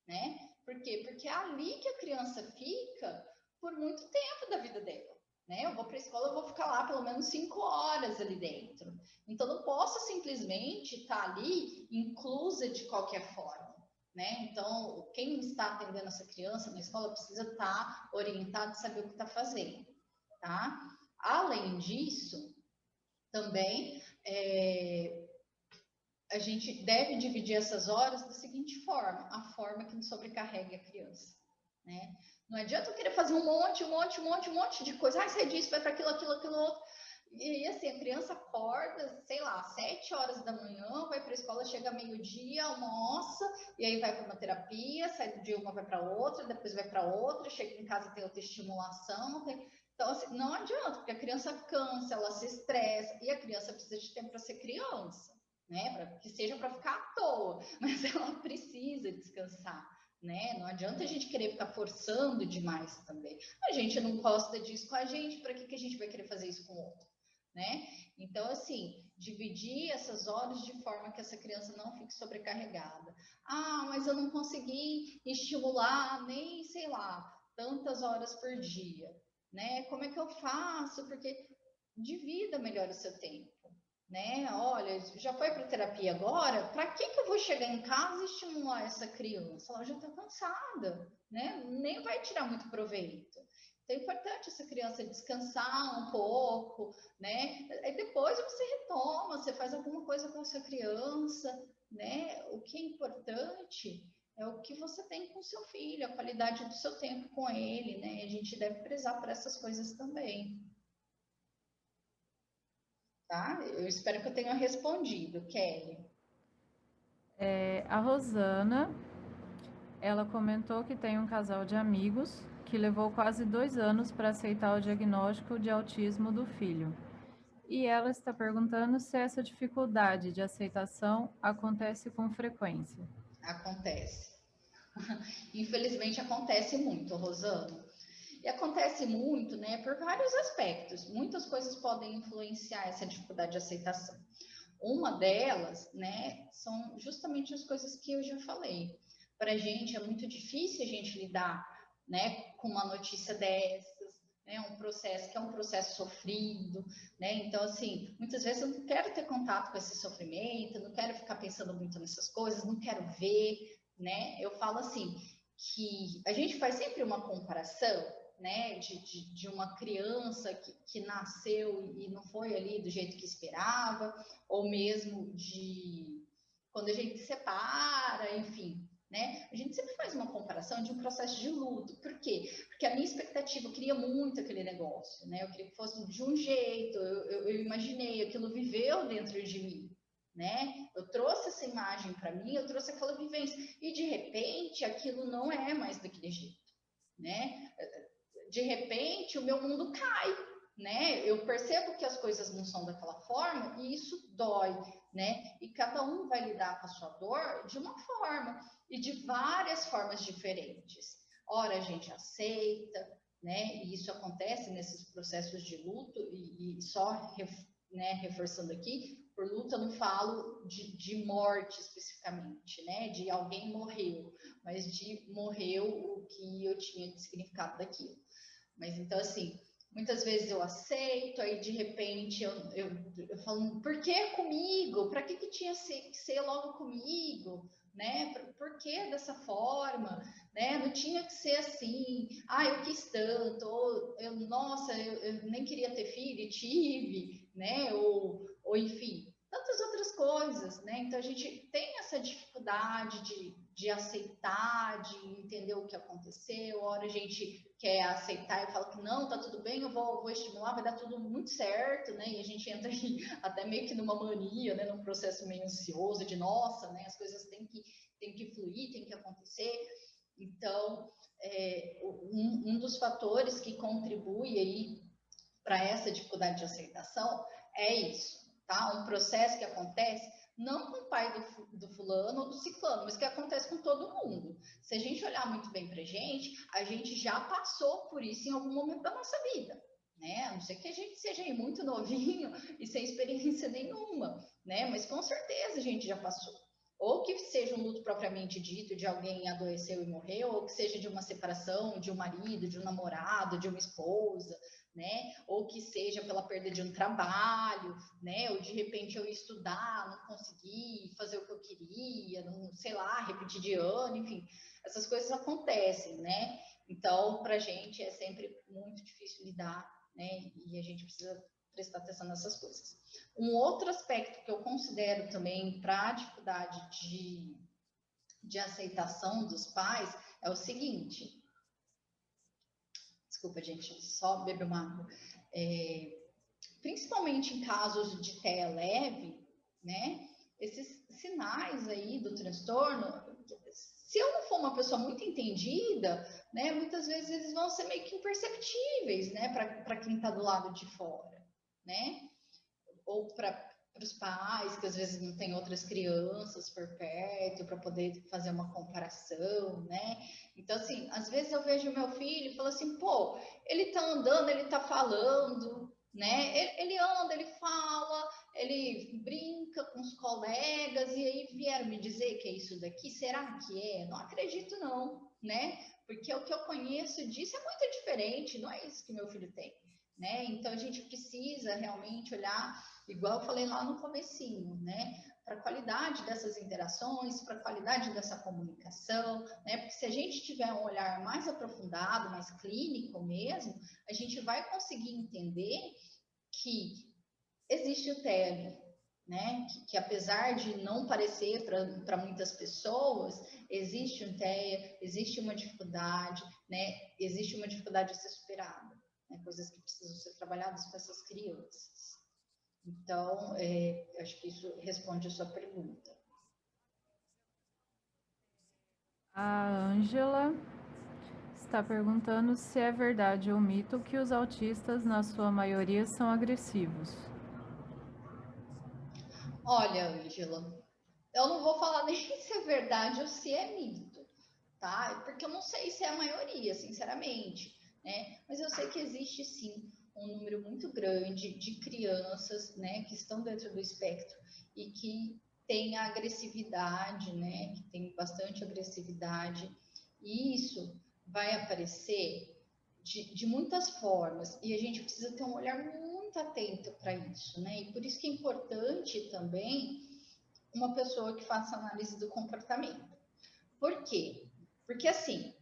né? Por quê? Porque é ali que a criança fica por muito tempo da vida dela. Né? Eu vou para a escola, eu vou ficar lá pelo menos 5 horas ali dentro. Então, não posso simplesmente estar ali inclusa de qualquer forma. Né? Então, quem está atendendo essa criança na escola precisa estar orientado e saber o que está fazendo. Tá? Além disso, também a gente deve dividir essas horas da seguinte forma, a forma que não sobrecarregue a criança. Né? Não adianta eu querer fazer um monte de coisa. Ai, sai disso, vai para aquilo outro. E assim, a criança acorda, sei lá, 7 horas da manhã, vai para a escola, chega meio-dia, almoça, e aí vai para uma terapia, sai do dia uma, vai para outra, depois vai para outra, chega em casa, tem outra estimulação. Então, assim, não adianta, porque a criança cansa, ela se estressa, e a criança precisa de tempo para ser criança, né? Que seja para ficar à toa, mas ela precisa descansar. Né? Não adianta a gente querer ficar forçando demais também. A gente não gosta disso com a gente, para que a gente vai querer fazer isso com o outro? Né? Então, assim, dividir essas horas de forma que essa criança não fique sobrecarregada. Ah, mas eu não consegui estimular nem, sei lá, tantas horas por dia. Né? Como é que eu faço? Porque divida melhor o seu tempo. Né? Olha, já foi para terapia agora? Para que eu vou chegar em casa e estimular essa criança? Ela já está cansada, né? Nem vai tirar muito proveito. Então é importante essa criança descansar um pouco, né? Aí depois você retoma, você faz alguma coisa com essa criança, né? O que é importante é o que você tem com o seu filho, a qualidade do seu tempo com ele, né? A gente deve prezar por essas coisas também. Tá? Eu espero que eu tenha respondido, Kelly. A Rosana, ela comentou que tem um casal de amigos que levou quase 2 anos para aceitar o diagnóstico de autismo do filho. E ela está perguntando se essa dificuldade de aceitação acontece com frequência. Acontece. Infelizmente acontece muito, Rosana. E acontece muito, né, por vários aspectos. Muitas coisas podem influenciar essa dificuldade de aceitação. Uma delas, né, são justamente as coisas que eu já falei. Para a gente é muito difícil a gente lidar, né, com uma notícia dessas, né, um processo que é um processo sofrido, né? Então, assim, muitas vezes eu não quero ter contato com esse sofrimento, não quero ficar pensando muito nessas coisas, não quero ver, né? Eu falo assim, que a gente faz sempre uma comparação, né, de uma criança que nasceu e não foi ali do jeito que esperava, ou mesmo quando a gente separa, enfim, né? A gente sempre faz uma comparação de um processo de luto. Por quê? Porque a minha expectativa, eu queria muito aquele negócio, né? Eu queria que fosse de um jeito, eu imaginei, aquilo viveu dentro de mim, né? Eu trouxe essa imagem para mim, eu trouxe aquela vivência, e de repente aquilo não é mais daquele jeito, né? De repente o meu mundo cai, né? Eu percebo que as coisas não são daquela forma e isso dói, né? E cada um vai lidar com a sua dor de uma forma e de várias formas diferentes. Ora, a gente aceita, né? E isso acontece nesses processos de luto e só, né, reforçando aqui, por luto eu não falo de morte especificamente, né? De alguém morreu, mas de morreu o que eu tinha de significado daquilo. Mas então, assim, muitas vezes eu aceito, aí de repente eu falo, por que comigo? Para que tinha que ser logo comigo? Né? Por que dessa forma? Né? Não tinha que ser assim. Ah, eu quis tanto. Ou, nossa, eu nem queria ter filho e tive, né? Ou enfim, tantas outras coisas, né? Então a gente tem essa dificuldade de aceitar, de entender o que aconteceu. A hora a gente quer aceitar e fala que não, tá tudo bem, eu vou estimular, vai dar tudo muito certo, né? E a gente entra aí até meio que numa mania, né? Num processo meio ansioso de nossa, né? As coisas têm que fluir, tem que acontecer. Então, um dos fatores que contribui aí para essa dificuldade de aceitação é isso, tá? Um processo que acontece não com o pai do fulano ou do ciclano, mas que acontece com todo mundo. Se a gente olhar muito bem para a gente já passou por isso em algum momento da nossa vida, né? A não ser que a gente seja muito novinho e sem experiência nenhuma, né? Mas com certeza a gente já passou. Ou que seja um luto propriamente dito, de alguém adoeceu e morreu, ou que seja de uma separação, de um marido, de um namorado, de uma esposa, né? Ou que seja pela perda de um trabalho, né? Ou de repente eu ia estudar, não consegui fazer o que eu queria, não, sei lá, repetir de ano, enfim, essas coisas acontecem, né? Então, para a gente é sempre muito difícil lidar, né? E a gente precisa prestar atenção nessas coisas. Um outro aspecto que eu considero também para a dificuldade de aceitação dos pais é o seguinte. Desculpa, gente, só beber uma água. Principalmente em casos de TEA leve, né? Esses sinais aí do transtorno, se eu não for uma pessoa muito entendida, né? Muitas vezes eles vão ser meio que imperceptíveis, né? Para quem está do lado de fora, né? Ou para os pais, que às vezes não tem outras crianças por perto, para poder fazer uma comparação, né? Então, assim, às vezes eu vejo meu filho e falo assim, pô, ele tá andando, ele tá falando, né? Ele anda, ele fala, ele brinca com os colegas, e aí vieram me dizer que é isso daqui, será que é? Não acredito não, né? Porque o que eu conheço disso é muito diferente, não é isso que meu filho tem, né? Então a gente precisa realmente olhar, igual eu falei lá no comecinho, né? Para a qualidade dessas interações, para a qualidade dessa comunicação, né? Porque se a gente tiver um olhar mais aprofundado, mais clínico mesmo, a gente vai conseguir entender que existe o TEA, né? Que apesar de não parecer para muitas pessoas, existe um TEA, existe uma dificuldade, né? Existe uma dificuldade a ser superada, né? Coisas que precisam ser trabalhadas com essas crianças. Então, acho que isso responde a sua pergunta. A Ângela está perguntando se é verdade ou mito que os autistas, na sua maioria, são agressivos. Olha, Ângela, eu não vou falar nem se é verdade ou se é mito, tá? Porque eu não sei se é a maioria, sinceramente, né? Mas eu sei que existe sim um número muito grande de crianças, né, que estão dentro do espectro e que tem a agressividade, né, que tem bastante agressividade, e isso vai aparecer de muitas formas, e a gente precisa ter um olhar muito atento para isso, né, e por isso que é importante também uma pessoa que faça análise do comportamento. Por quê? Porque assim,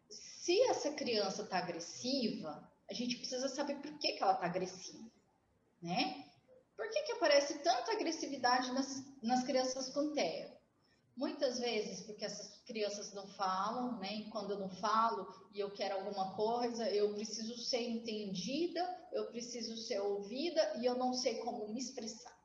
se essa criança está agressiva, a gente precisa saber por que ela está agressiva, né? Por que aparece tanta agressividade nas crianças com TEA? Muitas vezes porque essas crianças não falam, né? E quando eu não falo e eu quero alguma coisa, eu preciso ser entendida, eu preciso ser ouvida e eu não sei como me expressar,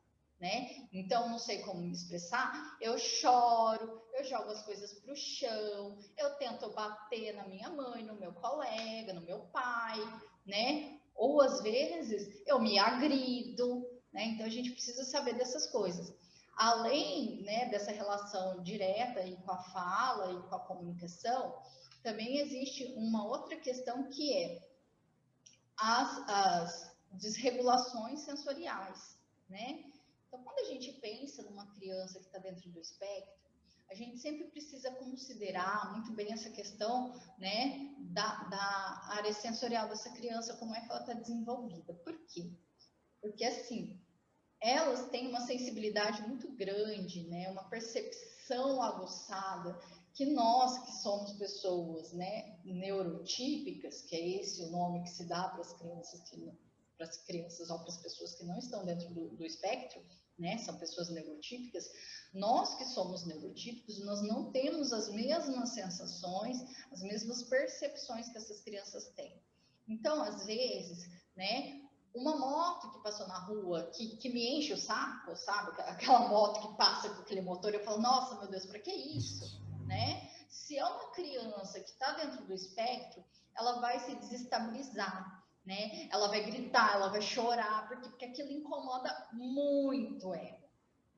né? Então, não sei como me expressar, eu choro, eu jogo as coisas para o chão, eu tento bater na minha mãe, no meu colega, no meu pai, né? Ou às vezes eu me agrido, né? Então, a gente precisa saber dessas coisas. Além, né, dessa relação direta aí com a fala e com a comunicação, também existe uma outra questão que é as desregulações sensoriais, né? Então, quando a gente pensa numa criança que está dentro do espectro, a gente sempre precisa considerar muito bem essa questão, né, da área sensorial dessa criança, como é que ela está desenvolvida. Por quê? Porque, assim, elas têm uma sensibilidade muito grande, né, uma percepção aguçada, que nós que somos pessoas, né, neurotípicas, que é esse o nome que se dá para as crianças ou para as pessoas que não estão dentro do espectro, né, são pessoas neurotípicas, nós que somos neurotípicos, nós não temos as mesmas sensações, as mesmas percepções que essas crianças têm. Então, às vezes, né, uma moto que passou na rua, que me enche o saco, sabe? Aquela moto que passa com aquele motor, eu falo, nossa, meu Deus, para que isso? Né? Se é uma criança que está dentro do espectro, ela vai se desestabilizar, né? Ela vai gritar, ela vai chorar, porque aquilo incomoda muito ela.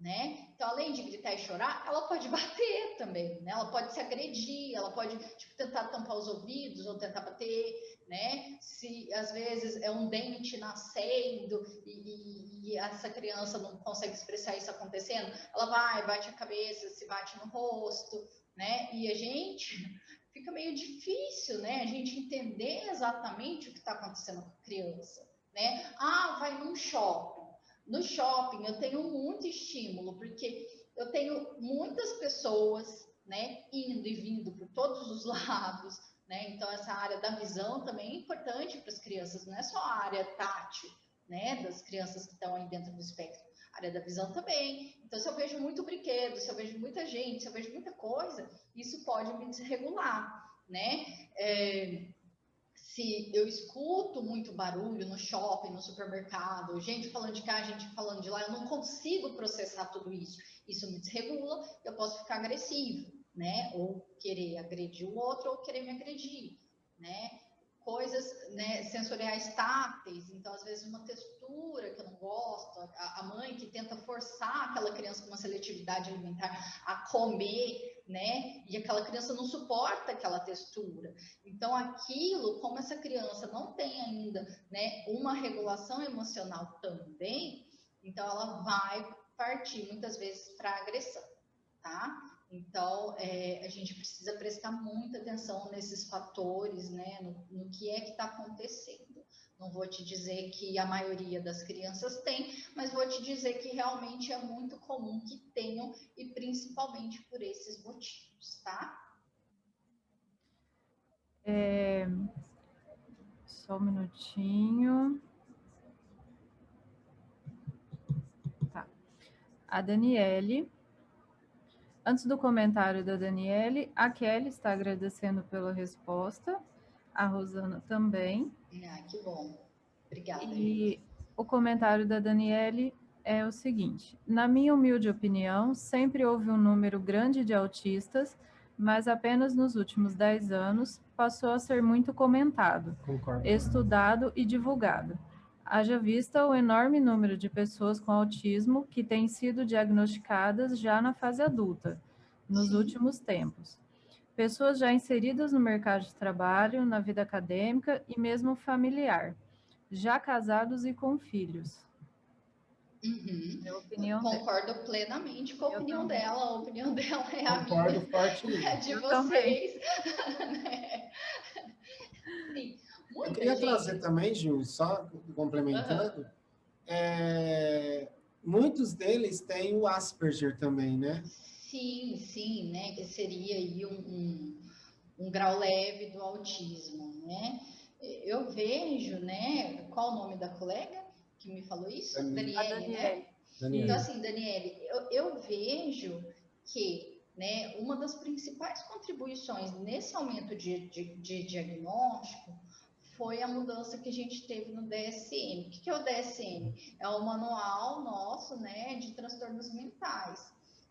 Né? Então, além de gritar e chorar, ela pode bater também, né? Ela pode se agredir, ela pode tipo, tentar tampar os ouvidos ou tentar bater, né? Se às vezes é um dente nascendo e essa criança não consegue expressar isso acontecendo, ela vai, bate a cabeça, se bate no rosto, né? E a gente fica meio difícil, né? A gente entender exatamente o que está acontecendo com a criança, né? Ah, vai num shopping. No shopping eu tenho muito estímulo, porque eu tenho muitas pessoas, né, indo e vindo por todos os lados, né? Então essa área da visão também é importante para as crianças, não é só a área tátil, né, das crianças que estão aí dentro do espectro, a área da visão também. Então se eu vejo muito brinquedo, se eu vejo muita gente, se eu vejo muita coisa, isso pode me desregular, né? Se eu escuto muito barulho no shopping, no supermercado, gente falando de cá, gente falando de lá, eu não consigo processar tudo isso. Isso me desregula, eu posso ficar agressivo, né? Ou querer agredir o outro, ou querer me agredir, né? Coisas, né, sensoriais táteis, então às vezes uma textura que eu não gosto, a mãe que tenta forçar aquela criança com uma seletividade alimentar a comer, né? E aquela criança não suporta aquela textura. Então, aquilo, como essa criança não tem ainda, né, uma regulação emocional também, então ela vai partir muitas vezes para agressão, tá? Então, a gente precisa prestar muita atenção nesses fatores, né, no que é que está acontecendo. Não vou te dizer que a maioria das crianças tem, mas vou te dizer que realmente é muito comum que tenham, e principalmente por esses motivos, tá? Só um minutinho. Tá. A Daniele. Antes do comentário da Daniele, a Kelly está agradecendo pela resposta. A Rosana também. Ah, que bom. Obrigada. E o comentário da Daniele é o seguinte: na minha humilde opinião, sempre houve um número grande de autistas, mas apenas nos últimos 10 anos passou a ser muito comentado, estudado e divulgado. Haja vista o enorme número de pessoas com autismo que têm sido diagnosticadas já na fase adulta, nos últimos tempos. Pessoas já inseridas no mercado de trabalho, na vida acadêmica e mesmo familiar, já casados e com filhos. Uhum. É a opinião Concordo plenamente com a opinião dela. A opinião dela é a Concordo minha, fortemente. é de Eu vocês. Sim, Eu queria trazer também, Gil, só complementando, muitos deles têm o Asperger também, né? Sim, sim, né? Que seria aí um grau leve do autismo, né? Eu vejo, né? Qual o nome da colega? que me falou isso? Daniele, né? Daniele. Então, assim, Daniele, eu vejo que, né, uma das principais contribuições nesse aumento de diagnóstico foi a mudança que a gente teve no DSM. O que é o DSM? É o manual nosso, né, de transtornos mentais.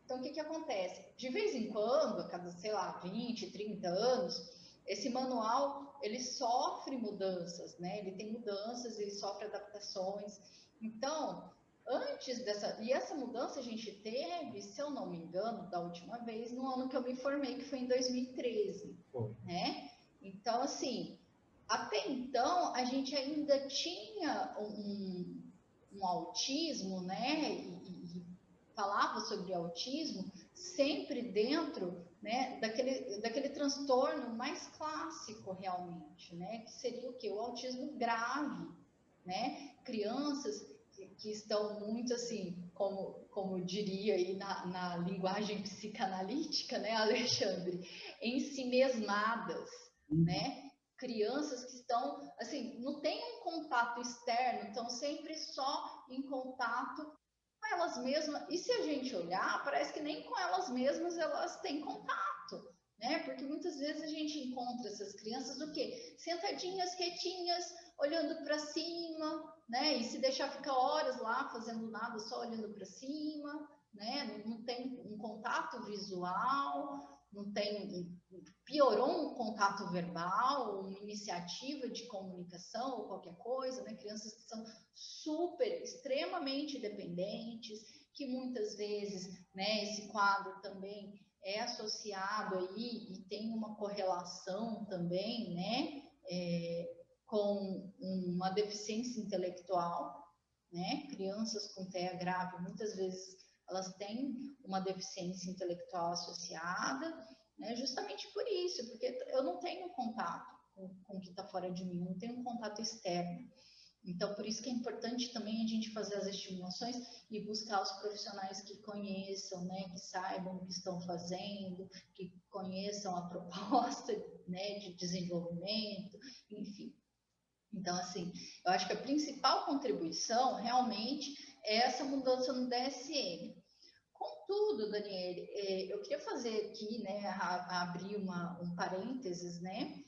Então, o que acontece? De vez em quando, a cada, sei lá, 20, 30 anos, esse manual, ele sofre mudanças, né? Ele tem mudanças, ele sofre adaptações. Então, antes dessa... E essa mudança a gente teve, se eu não me engano, da última vez, no ano que eu me formei, que foi em 2013, né? Então, assim, até então, a gente ainda tinha um autismo, né? E falava sobre autismo sempre dentro, né, daquele transtorno mais clássico realmente, né? Que seria o quê? O autismo grave, né? Crianças que estão muito assim, como diria aí na linguagem psicanalítica, né, Alexandre, ensimesmadas, né? Crianças que estão, assim, não tem um contato externo, estão sempre só em contato com elas mesmas. E se a gente olhar, parece que nem com elas mesmas elas têm contato, né? Porque muitas vezes a gente encontra essas crianças o quê? Sentadinhas, quietinhas, olhando para cima, né? E se deixar ficar horas lá fazendo nada, só olhando para cima, né? Não tem um contato visual, não tem, piorou um contato verbal, uma iniciativa de comunicação ou qualquer coisa, né? Crianças que são super, extremamente dependentes, que muitas vezes, né, esse quadro também é associado aí e tem uma correlação também, né, com uma deficiência intelectual, né? Crianças com TEA grave, muitas vezes elas têm uma deficiência intelectual associada, né? Justamente por isso, porque eu não tenho contato com o que está fora de mim, eu não tenho um contato externo. Então, por isso que é importante também a gente fazer as estimulações e buscar os profissionais que conheçam, né, que saibam o que estão fazendo, que conheçam a proposta, né, de desenvolvimento, enfim. Então, assim, eu acho que a principal contribuição realmente é essa mudança no DSM. Contudo, Daniele, eu queria fazer aqui, né, abrir um parênteses, né?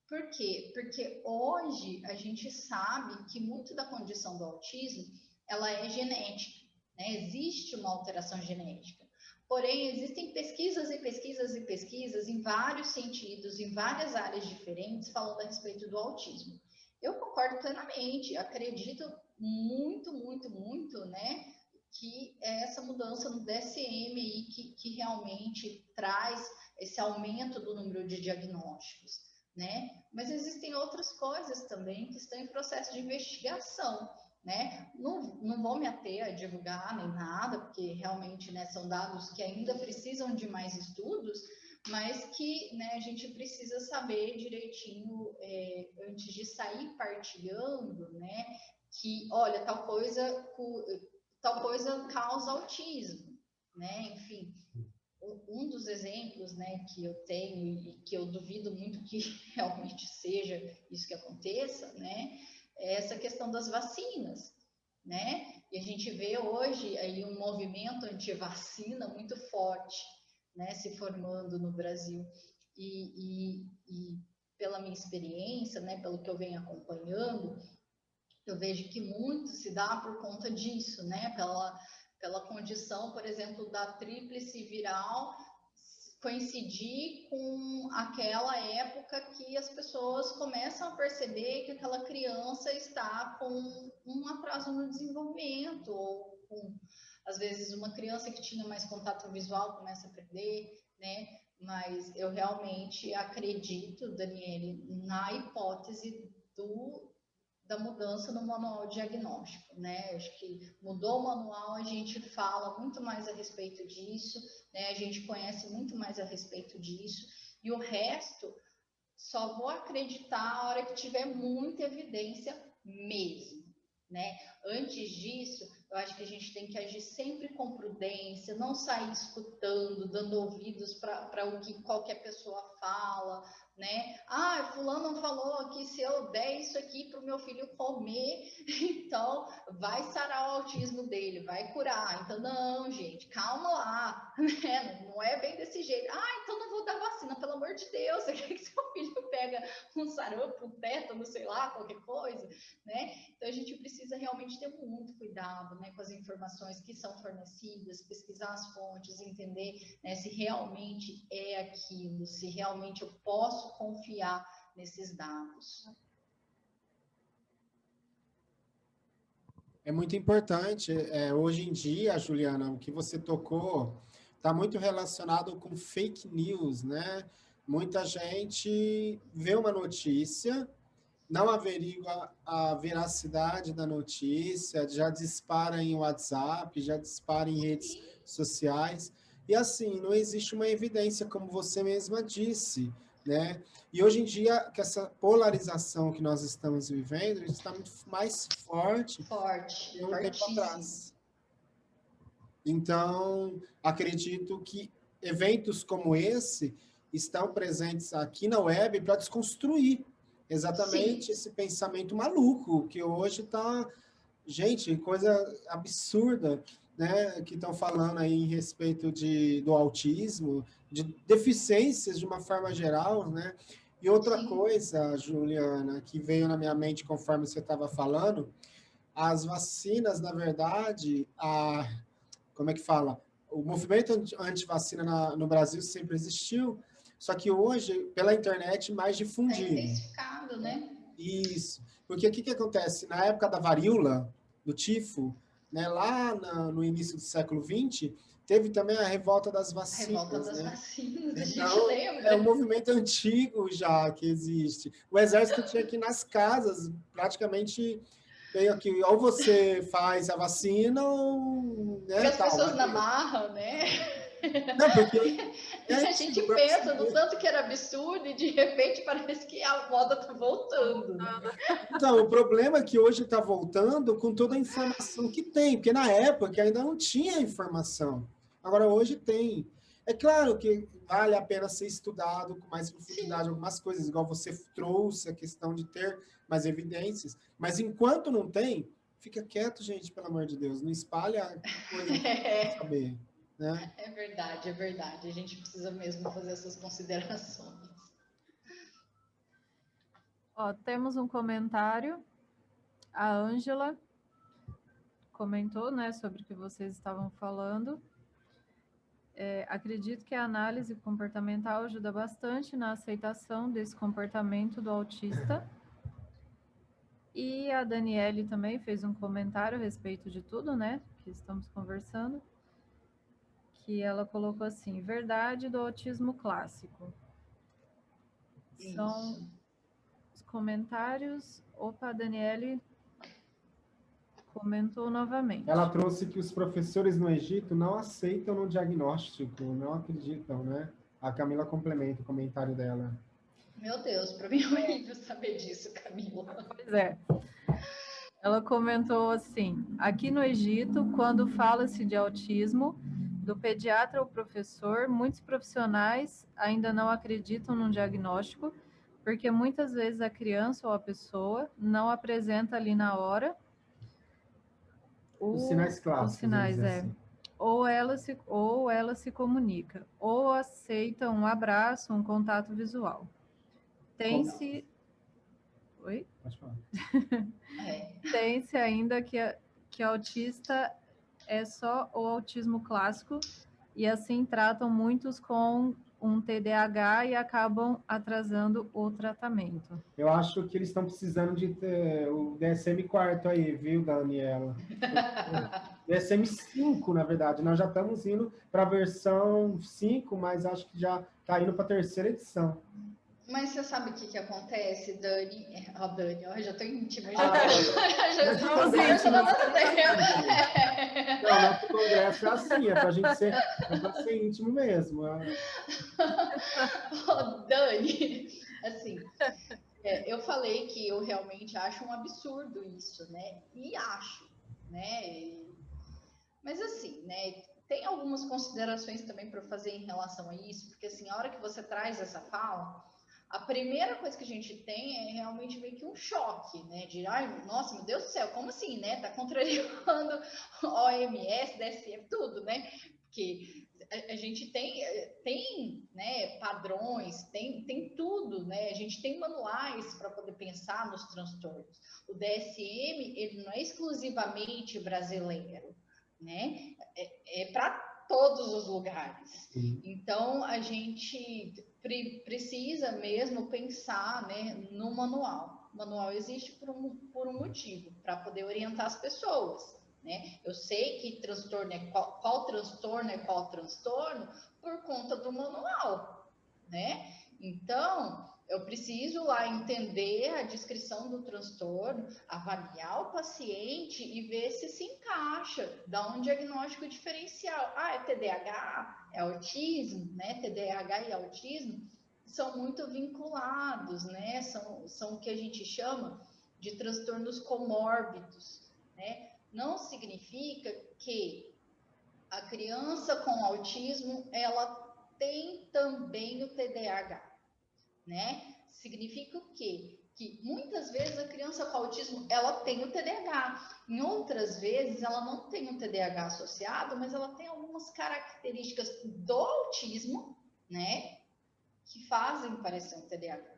Por quê? Porque hoje a gente sabe que muito da condição do autismo, ela é genética, né? Existe uma alteração genética. Porém, existem pesquisas e pesquisas e pesquisas em vários sentidos, em várias áreas diferentes, falando a respeito do autismo. Eu concordo plenamente, acredito muito, muito, muito, né, que é essa mudança no DSM aí que realmente traz esse aumento do número de diagnósticos, né? Mas existem outras coisas também que estão em processo de investigação, né? Não vou me ater a divulgar nem nada, porque realmente, né, são dados que ainda precisam de mais estudos, mas que, né, a gente precisa saber direitinho antes de sair partilhando, né, que, olha, tal coisa causa autismo, né? Enfim, um dos exemplos, né, que eu tenho e que eu duvido muito que realmente seja isso que aconteça, né, é essa questão das vacinas, né? E a gente vê hoje aí um movimento anti-vacina muito forte, né, se formando no Brasil. E pela minha experiência, né, pelo que eu venho acompanhando, eu vejo que muito se dá por conta disso, né? Pela condição, por exemplo, da tríplice viral coincidir com aquela época que as pessoas começam a perceber que aquela criança está com um atraso no desenvolvimento, ou com, às vezes, uma criança que tinha mais contato visual começa a perder, né? Mas eu realmente acredito, Daniele, na hipótese da mudança no manual diagnóstico, né? Acho que mudou o manual, a gente fala muito mais a respeito disso, né? A gente conhece muito mais a respeito disso, e o resto só vou acreditar a hora que tiver muita evidência mesmo, né? Antes disso, eu acho que a gente tem que agir sempre com prudência, não sair escutando, dando ouvidos para o que qualquer pessoa fala, né? Ah, fulano falou que se eu der isso aqui para o meu filho comer, então vai sarar o autismo dele, vai curar. Então, não, gente, calma lá, né? Não é bem desse jeito. Ah, então não vou dar vacina, pelo amor de Deus. Você quer que seu filho pega um sarampo, um tétano, sei lá, qualquer coisa, né? Então, a gente precisa realmente ter muito cuidado, né, com as informações que são fornecidas, pesquisar as fontes, entender, né, se realmente é aquilo, se realmente eu posso confiar nesses dados. É muito importante. Hoje em dia, Juliana, o que você tocou está muito relacionado com fake news, né? Muita gente vê uma notícia, não averigua a veracidade da notícia, já dispara em WhatsApp, já dispara em redes Sim. sociais. E assim, não existe uma evidência, como você mesma disse, né? E hoje em dia, que essa polarização que nós estamos vivendo está muito mais forte Forte, de um tempo fortíssimo. atrás. Então, acredito que eventos como esse estão presentes aqui na web para desconstruir exatamente Sim. esse pensamento maluco que hoje está, gente, coisa absurda, né, que estão falando aí em respeito do autismo, de deficiências de uma forma geral, né? E outra Sim. coisa, Juliana, que veio na minha mente conforme você estava falando, as vacinas, na verdade, como é que fala? O movimento anti-vacina no Brasil sempre existiu, só que hoje, pela internet, mais Está difundido. intensificado, né? Isso. Porque o que, que acontece? Na época da varíola, do tifo, né, lá no início do século XX, teve também a revolta das A revolta vacinas, das né? vacinas, a gente Então, é um lembra. movimento antigo já que existe. O exército tinha que ir nas casas, praticamente, meio que ou você faz a vacina ou, Pega né, as tal. pessoas na marra, né? Não, porque E a isso, gente para você pensa no ver. tanto que era absurdo e de repente parece que a moda tá voltando, né? Então, o problema é que hoje está voltando com toda a informação que tem, porque na época ainda não tinha informação. Agora, hoje tem. É claro que vale a pena ser estudado com mais Sim. profundidade algumas coisas, igual você trouxe a questão de ter mais evidências, mas enquanto não tem, fica quieto, gente, pelo amor de Deus, não espalha coisa que não precisa saber, né? É verdade, é verdade. A gente precisa mesmo fazer essas considerações. Ó, temos um comentário. A Ângela comentou, né, sobre o que vocês estavam falando. Acredito que a análise comportamental ajuda bastante na aceitação desse comportamento do autista. E a Daniele também fez um comentário a respeito de tudo, né, que estamos conversando, que ela colocou assim: verdade do autismo clássico. São Isso. os comentários. Opa, a Daniele comentou novamente. Ela trouxe que os professores no Egito não aceitam no diagnóstico, não acreditam, né? A Camila complementa o comentário dela. Meu Deus, para mim é horrível saber disso, Camila. Pois é. Ela comentou assim: aqui no Egito, quando fala-se de autismo, do pediatra ao professor, muitos profissionais ainda não acreditam no diagnóstico, porque muitas vezes a criança ou a pessoa não apresenta ali na hora Os sinais clássicos, os sinais, vamos dizer assim. ou ela se comunica, ou aceita um abraço, um contato visual. Tem-se. Oi? Pode falar. Tem-se ainda que autista é só o autismo clássico, e assim tratam muitos com um TDAH e acabam atrasando o tratamento. Eu acho que eles estão precisando de ter o DSM-4 aí, viu, Daniela? DSM-5, na verdade. Nós já estamos indo para a versão 5, mas acho que já está indo para a terceira edição. Mas você sabe o que acontece, Dani? Dani, eu já tô íntima, Já estamos conversando há tanto tempo. Não, nosso congresso é assim, é para a gente ser, ser íntimo mesmo. Dani, assim, eu falei que eu realmente acho um absurdo isso, né? E acho, né? Mas assim, né? Tem algumas considerações também para fazer em relação a isso, porque assim, a hora que você traz essa fala, a primeira coisa que a gente tem é realmente meio que um choque, né? De, ai, nossa, meu Deus do céu, como assim, né? Tá contrariando OMS, DSM, tudo, né? Porque a gente tem né, padrões, tem tudo, né? A gente tem manuais para poder pensar nos transtornos. O DSM, ele não é exclusivamente brasileiro, né? É para todos os lugares. Então, a gente precisa mesmo pensar, né, no manual. O manual existe por um motivo, para poder orientar as pessoas. Né? Eu sei que transtorno é qual transtorno é qual transtorno por conta do manual, né? Então, eu preciso lá entender a descrição do transtorno, avaliar o paciente e ver se encaixa, dar um diagnóstico diferencial. Ah, é TDAH, é autismo, né? TDAH e autismo são muito vinculados, né? São o que a gente chama de transtornos comórbidos, né? Não significa que a criança com autismo, ela tem também o TDAH, né? Significa o quê? Que muitas vezes a criança com autismo, ela tem o TDAH. Em outras vezes, ela não tem o TDAH associado, mas ela tem algumas características do autismo, né? Que fazem parecer um TDAH.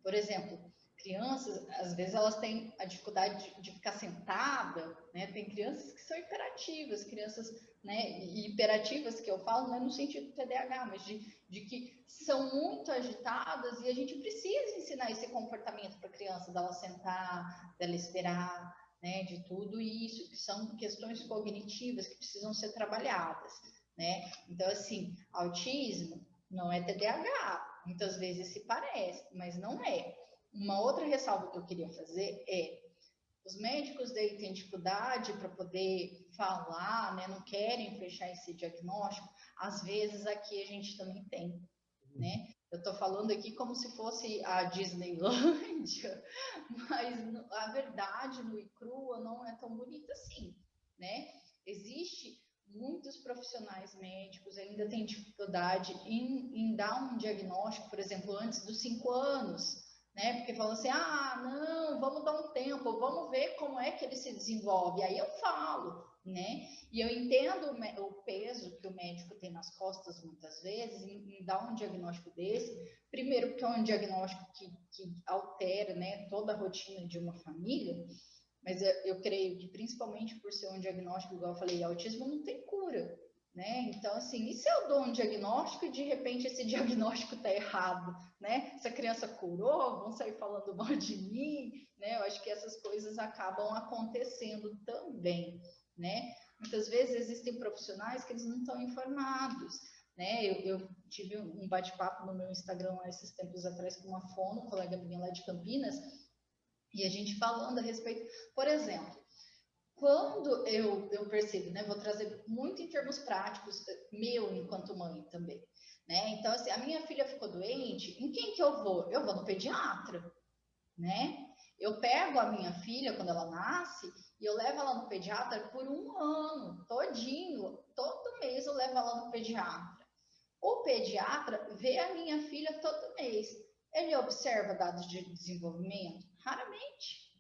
Por exemplo, crianças, às vezes elas têm a dificuldade de ficar sentada, né? Tem crianças que são hiperativas, crianças, né, hiperativas que eu falo não é no sentido do TDAH, mas de que são muito agitadas e a gente precisa ensinar esse comportamento para a criança, dela sentar, dela esperar, né, de tudo isso, que são questões cognitivas que precisam ser trabalhadas, né? Então, assim, autismo não é TDAH, muitas vezes se parece, mas não é. Uma outra ressalva que eu queria fazer é: os médicos daí têm dificuldade para poder falar, né? Não querem fechar esse diagnóstico. Às vezes aqui a gente também tem, né? Eu estou falando aqui como se fosse a Disneylândia, mas a verdade no crua não é tão bonita assim, né? Existe muitos profissionais médicos ainda têm dificuldade em dar um diagnóstico, por exemplo, antes dos 5 anos, né? Porque falam assim, ah, não, vamos dar um tempo, vamos ver como é que ele se desenvolve. Aí eu falo, né? E eu entendo o peso que o médico tem nas costas, muitas vezes, em dar um diagnóstico desse. Primeiro, porque é um diagnóstico que altera, né, toda a rotina de uma família. Mas eu creio que, principalmente por ser um diagnóstico, igual eu falei, autismo não tem cura, né? Então, assim, e se eu dou um diagnóstico e de repente esse diagnóstico tá errado, né? Se a criança curou, vão sair falando mal de mim, né? Eu acho que essas coisas acabam acontecendo também, né? Muitas vezes existem profissionais que eles não estão informados, né? Eu tive um bate-papo no meu Instagram há esses tempos atrás com uma fono, colega minha lá de Campinas, e a gente falando a respeito, por exemplo, quando eu percebo, né, vou trazer muito em termos práticos, meu enquanto mãe também, né, então assim, a minha filha ficou doente, em quem que eu vou? Eu vou no pediatra, né, eu pego a minha filha quando ela nasce e eu levo ela no pediatra por um ano, todinho, todo mês eu levo ela no pediatra. O pediatra vê a minha filha todo mês, ele observa dados de desenvolvimento? Raramente,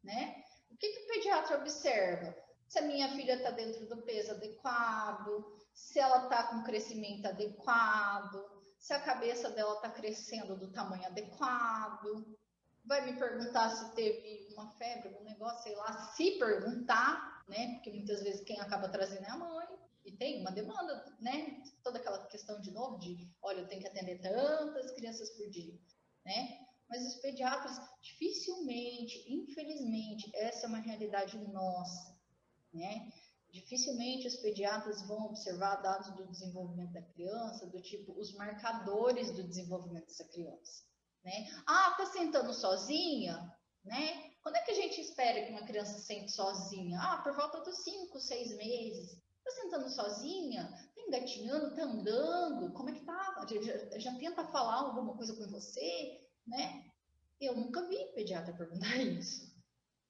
né? O que o pediatra observa? Se a minha filha está dentro do peso adequado, se ela está com crescimento adequado, se a cabeça dela está crescendo do tamanho adequado. Vai me perguntar se teve uma febre, um negócio, sei lá, se perguntar, né? Porque muitas vezes quem acaba trazendo é a mãe. E tem uma demanda, né? Toda aquela questão de novo de, olha, eu tenho que atender tantas crianças por dia, né? Mas os pediatras, dificilmente, infelizmente, essa é uma realidade nossa, né? Dificilmente os pediatras vão observar dados do desenvolvimento da criança, do tipo, os marcadores do desenvolvimento dessa criança, né? Ah, tá sentando sozinha, né? Quando é que a gente espera que uma criança sente sozinha? Ah, por volta dos 5, 6 meses. Tá sentando sozinha? Tá engatinhando? Tá andando? Como é que tá? Já tenta falar alguma coisa com você, né? Eu nunca vi pediatra perguntar isso,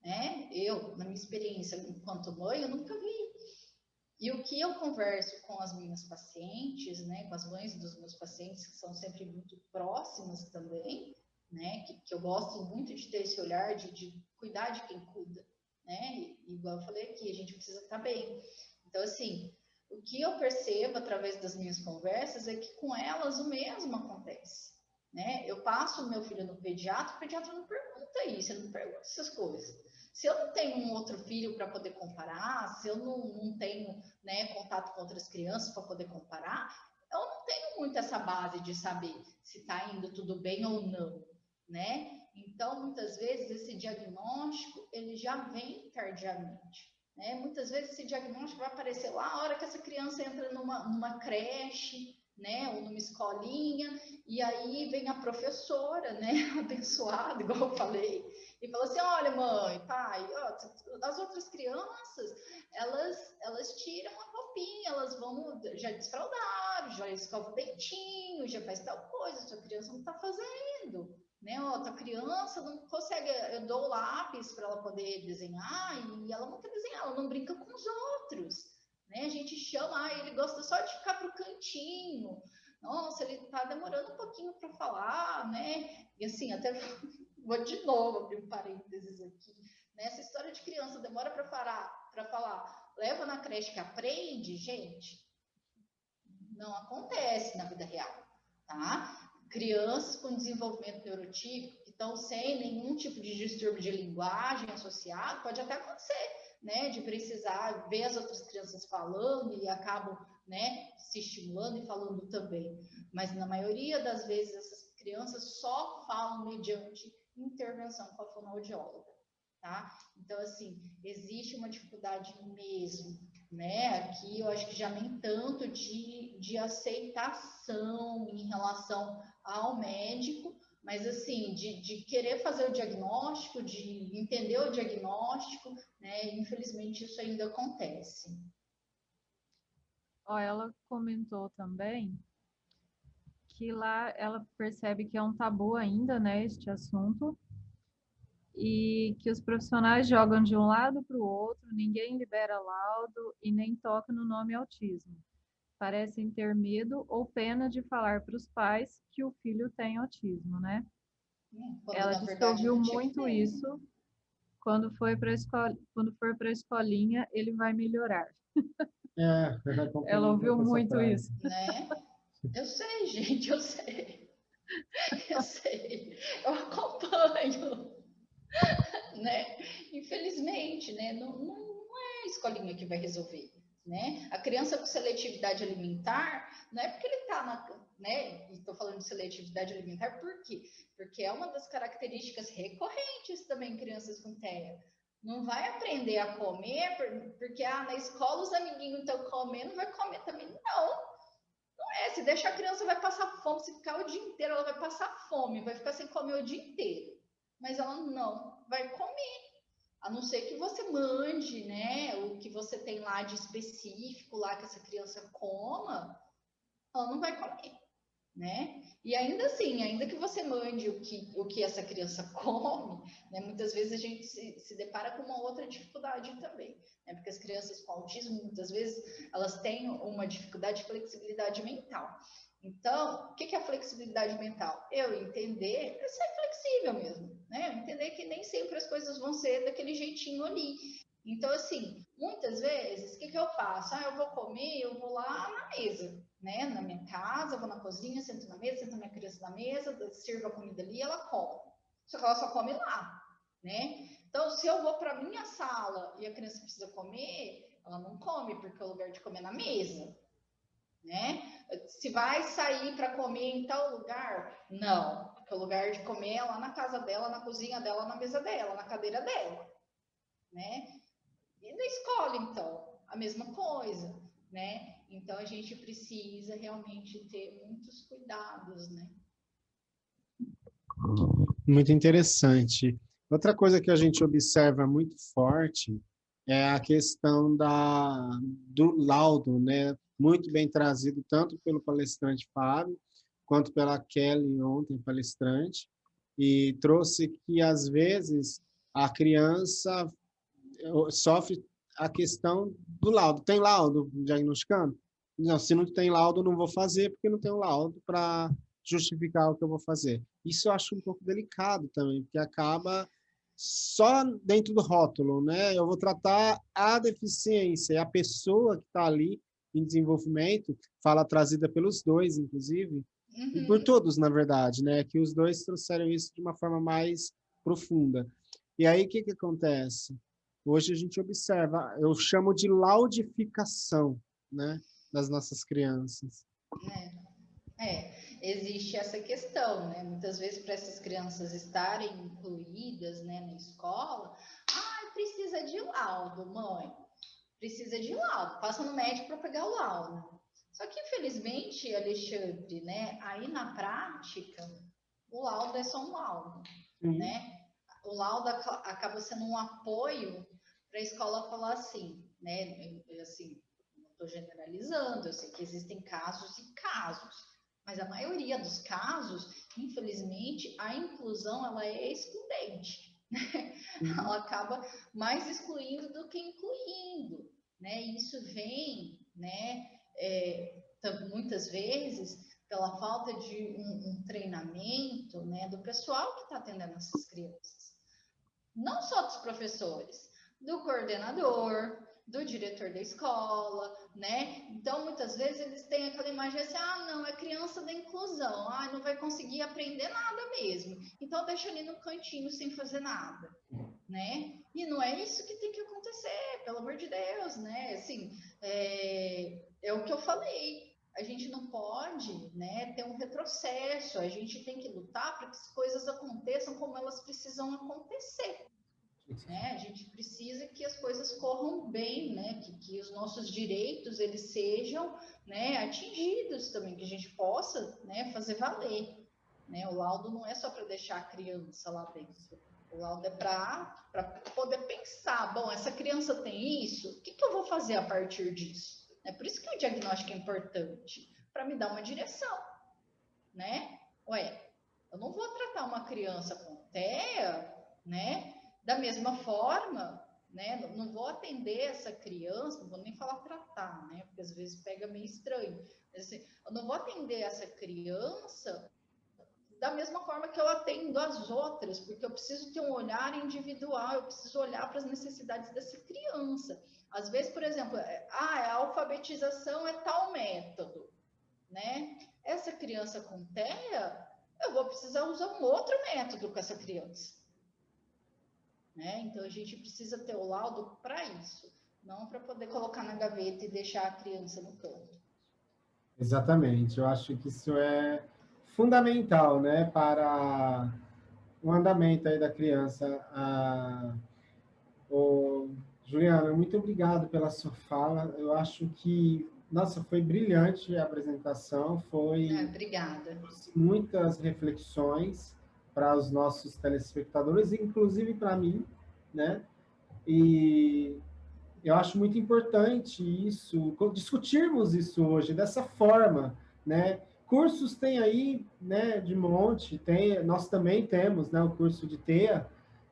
né? Eu, na minha experiência enquanto mãe, eu nunca vi. E o que eu converso com as minhas pacientes, né, com as mães dos meus pacientes, que são sempre muito próximas também, né, que eu gosto muito de ter esse olhar de cuidar de quem cuida, né, e igual eu falei aqui, a gente precisa estar bem. Então, assim, o que eu percebo através das minhas conversas é que com elas o mesmo acontece, né? Eu passo o meu filho no pediatra, o pediatra não pergunta isso, ele não pergunta essas coisas. Se eu não tenho um outro filho para poder comparar, se eu não tenho, né, contato com outras crianças para poder comparar, eu não tenho muito essa base de saber se está indo tudo bem ou não, né? Então, muitas vezes, esse diagnóstico, ele já vem tardiamente. Né? Muitas vezes esse diagnóstico vai aparecer lá a hora que essa criança entra numa creche, né, ou numa escolinha, e aí vem a professora, né, abençoada, igual eu falei, e fala assim, olha, mãe, pai, ó, as outras crianças, elas tiram a roupinha, elas vão, já desfraldaram, já escovam o dentinho, já faz tal coisa, sua criança não está fazendo. Né, ó, tua criança não consegue, eu dou o lápis para ela poder desenhar e ela não quer desenhar, ela não brinca com os outros, né? A gente chama, ele gosta só de ficar pro cantinho. Nossa, ele tá demorando um pouquinho para falar, né? E assim, até vou de novo abrir um parênteses aqui. Né? Essa história de criança demora para falar, leva na creche que aprende, gente, não acontece na vida real, tá? Crianças com desenvolvimento neurotípico, que estão sem nenhum tipo de distúrbio de linguagem associado, pode até acontecer, né, de precisar ver as outras crianças falando e acabam, né, se estimulando e falando também. Mas na maioria das vezes essas crianças só falam mediante intervenção com a fonoaudióloga, tá? Então, assim, existe uma dificuldade mesmo, né? Aqui eu acho que já nem tanto de aceitação em relação ao médico, mas assim, de querer fazer o diagnóstico, de entender o diagnóstico, né? Infelizmente isso ainda acontece. Ó, ela comentou também que lá ela percebe que é um tabu ainda, né, este assunto, e que os profissionais jogam de um lado para o outro, ninguém libera laudo e nem toca no nome autismo. Parecem ter medo ou pena de falar para os pais que o filho tem autismo, né? Ela disse que ouviu muito isso. Quando for para a escolinha, ele vai melhorar. Ela ouviu muito isso. Né? Eu sei, gente, eu sei. Eu sei. Eu acompanho. Né? Infelizmente, né? Não é a escolinha que vai resolver. Né? A criança com seletividade alimentar, não é porque ele está né? Estou falando de seletividade alimentar, por quê? Porque é uma das características recorrentes também em crianças com TEA. Não vai aprender a comer porque na escola os amiguinhos estão comendo, vai comer também. Não. Não é. Se deixar a criança vai passar fome, se ficar o dia inteiro, ela vai passar fome, vai ficar sem comer o dia inteiro. Mas ela não vai comer. A não ser que você mande, né, o que você tem lá de específico, lá que essa criança coma, ela não vai comer, né? E ainda assim, ainda que você mande o que essa criança come, né, muitas vezes a gente se depara com uma outra dificuldade também, né? Porque as crianças com autismo, muitas vezes, elas têm uma dificuldade de flexibilidade mental. Então, o que é a flexibilidade mental? Eu entender, é ser flexível mesmo, né? Entender que nem sempre as coisas vão ser daquele jeitinho ali. Então, assim, muitas vezes, o que eu faço? Eu vou comer, eu vou lá na mesa, né? Na minha casa, vou na cozinha, sento na mesa, sento a minha criança na mesa, sirvo a comida ali, ela come. Só que ela só come lá, né? Então, se eu vou para minha sala e a criança precisa comer, ela não come, porque é o lugar de comer na mesa, né? Se vai sair para comer em tal lugar, não, porque o lugar de comer é lá na casa dela, na cozinha dela, na mesa dela, na cadeira dela, né? E na escola, então, a mesma coisa, né? Então a gente precisa realmente ter muitos cuidados, né? Muito interessante. Outra coisa que a gente observa muito forte é a questão do laudo, né? Muito bem trazido tanto pelo palestrante Fábio, quanto pela Kelly ontem, palestrante, e trouxe que, às vezes, a criança sofre a questão do laudo. Tem laudo diagnosticando? Não, se não tem laudo, não vou fazer, porque não tem um laudo para justificar o que eu vou fazer. Isso eu acho um pouco delicado também, porque acaba só dentro do rótulo, né? Eu vou tratar a deficiência, e a pessoa que está ali em desenvolvimento, fala trazida pelos dois, inclusive, e por todos, na verdade, né? Que os dois trouxeram isso de uma forma mais profunda. E aí, o que que acontece? Hoje a gente observa, eu chamo de laudificação, né? Das nossas crianças. Existe essa questão, né? Muitas vezes para essas crianças estarem incluídas, né, na escola, precisa de laudo, mãe. Precisa de laudo. Passa no médico para pegar o laudo. Só que, infelizmente, Alexandre, né, aí na prática, o laudo é só um laudo, né? O laudo acaba sendo um apoio para a escola falar assim, né? Assim, não estou generalizando, eu sei que existem casos e casos, mas a maioria dos casos, infelizmente, a inclusão ela é excludente, né? Ela acaba mais excluindo do que incluindo, né? E isso vem, né? Muitas vezes pela falta de um treinamento, né, do pessoal que está atendendo essas crianças. Não só dos professores, do coordenador, do diretor da escola, né? Então, muitas vezes eles têm aquela imagem assim, não, é criança da inclusão, não vai conseguir aprender nada mesmo. Então, deixa ali no cantinho sem fazer nada, né? E não é isso que tem que acontecer, pelo amor de Deus, né? Assim, é o que eu falei. A gente não pode, né, ter um retrocesso, a gente tem que lutar para que as coisas aconteçam como elas precisam acontecer, né? A gente precisa que as coisas corram bem, né, que os nossos direitos eles sejam, né, atingidos também, que a gente possa, né, fazer valer, né? O laudo não é só para deixar a criança lá dentro, o laudo é para poder pensar, bom, essa criança tem isso, o que eu vou fazer a partir disso? É por isso que o diagnóstico é importante, para me dar uma direção, né? Eu não vou tratar uma criança com TEA, né? Da mesma forma, né? Não vou atender essa criança, não vou nem falar tratar, né? Porque às vezes pega meio estranho. Assim, eu não vou atender essa criança da mesma forma que eu atendo as outras, porque eu preciso ter um olhar individual, eu preciso olhar para as necessidades dessa criança. Às vezes, por exemplo, a alfabetização é tal método, né? Essa criança com TEA, eu vou precisar usar um outro método com essa criança, né? Então, a gente precisa ter o laudo para isso, não para poder colocar na gaveta e deixar a criança no canto. Exatamente, eu acho que isso é fundamental, né, para o andamento aí da criança. Juliana, muito obrigado pela sua fala. Eu acho que, nossa, foi brilhante a apresentação, Obrigada. Muitas reflexões para os nossos telespectadores, inclusive para mim, né? E eu acho muito importante isso, discutirmos isso hoje dessa forma, né? Cursos tem aí, né, de monte, nós também temos, né, o curso de TEA,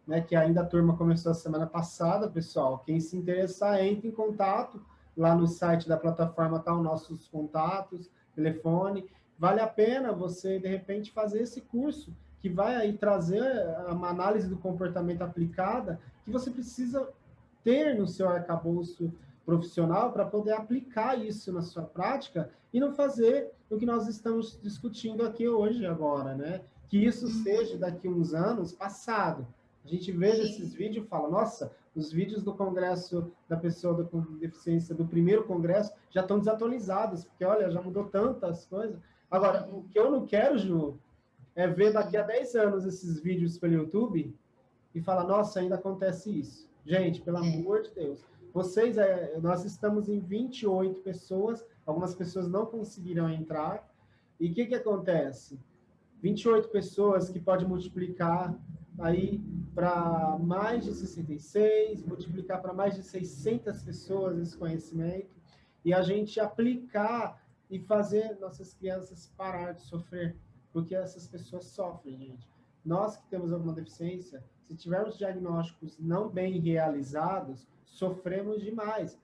né, que ainda a turma começou a semana passada, pessoal. Quem se interessar, entre em contato, lá no site da plataforma tá os nossos contatos, telefone. Vale a pena você, de repente, fazer esse curso, que vai aí trazer uma análise do comportamento aplicada, que você precisa ter no seu arcabouço profissional para poder aplicar isso na sua prática e não fazer o que nós estamos discutindo aqui hoje, agora, né? Que isso seja daqui a uns anos passado. A gente veja esses vídeos e fala, nossa, os vídeos do Congresso da Pessoa com Deficiência, do primeiro Congresso, já estão desatualizados, porque, olha, já mudou tantas coisas. Agora, o que eu não quero, Ju, é ver daqui a 10 anos esses vídeos pelo YouTube e falar, nossa, ainda acontece isso. Gente, pelo amor de Deus. Vocês, nós estamos em 28 pessoas, algumas pessoas não conseguiram entrar. E o que acontece? 28 pessoas que pode multiplicar aí para mais de 66, multiplicar para mais de 600 pessoas esse conhecimento, e a gente aplicar e fazer nossas crianças parar de sofrer, porque essas pessoas sofrem, gente. Nós que temos alguma deficiência, Se tivermos diagnósticos não bem realizados, sofremos demais.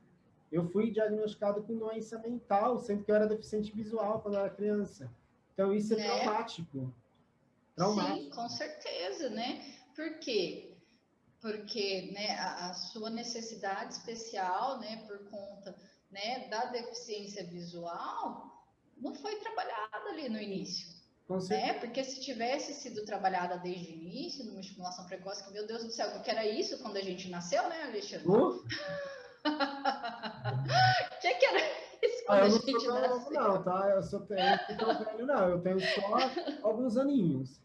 Eu fui diagnosticado com doença mental, sendo que eu era deficiente visual quando eu era criança. Então, isso é traumático. Sim, com certeza, né? Por quê? Porque, né, a sua necessidade especial, né, por conta, né, da deficiência visual, não foi trabalhada ali no início. Né? Porque se tivesse sido trabalhada desde o início, numa estimulação precoce, que, meu Deus do céu, que era isso quando a gente nasceu, né, Alexandre? Que era isso quando a gente nasceu? Não, tá? Eu sou tão velho, não. Eu tenho só alguns aninhos.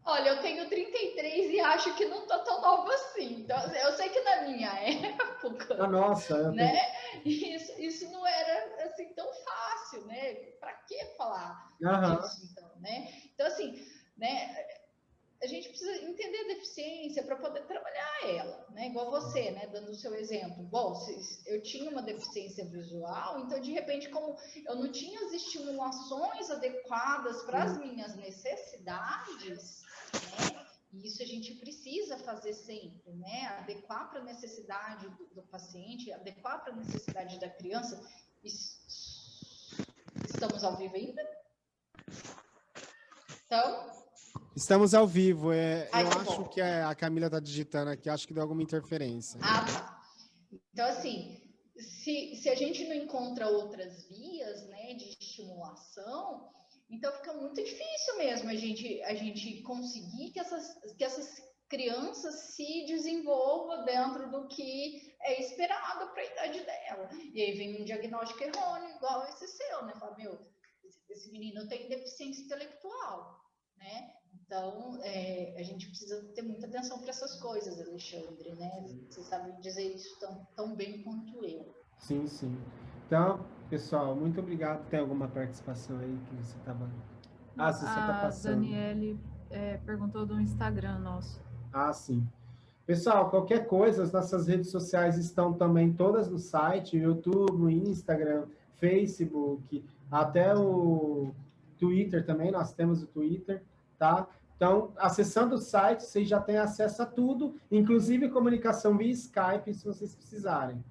Olha, eu tenho 33 e acho que não tô tão nova assim. Então, eu sei que na minha época, Nossa, né, isso não era assim tão fácil, né? Para que falar disso, então, né? Então, assim, né, a gente precisa entender a deficiência para poder trabalhar ela, né? Igual você, né? Dando o seu exemplo. Bom, eu tinha uma deficiência visual, então, de repente, como eu não tinha as estimulações adequadas para as minhas necessidades, né? E isso a gente precisa fazer sempre, né? Adequar para a necessidade do paciente, adequar para a necessidade da criança. Estamos ao vivo ainda? Então... Estamos ao vivo. Eu acho que a Camila está digitando aqui, acho que deu alguma interferência. Tá. Então, assim, se a gente não encontra outras vias, né, de estimulação, então fica muito difícil mesmo a gente conseguir que essas crianças se desenvolvam dentro do que é esperado para a idade dela. E aí vem um diagnóstico errôneo, igual esse seu, né? Fala, meu, esse menino tem deficiência intelectual, né? Então, a gente precisa ter muita atenção para essas coisas, Alexandre, né? Você sabe dizer isso tão bem quanto eu. Sim, sim. Então, pessoal, muito obrigado. Tem alguma participação aí que você estava... você está passando. A Daniele perguntou do Instagram nosso. Sim. Pessoal, qualquer coisa, as nossas redes sociais estão também todas no site, YouTube, Instagram, Facebook, até o Twitter também, nós temos o Twitter, tá? Então, acessando o site, vocês já têm acesso a tudo, inclusive comunicação via Skype, se vocês precisarem.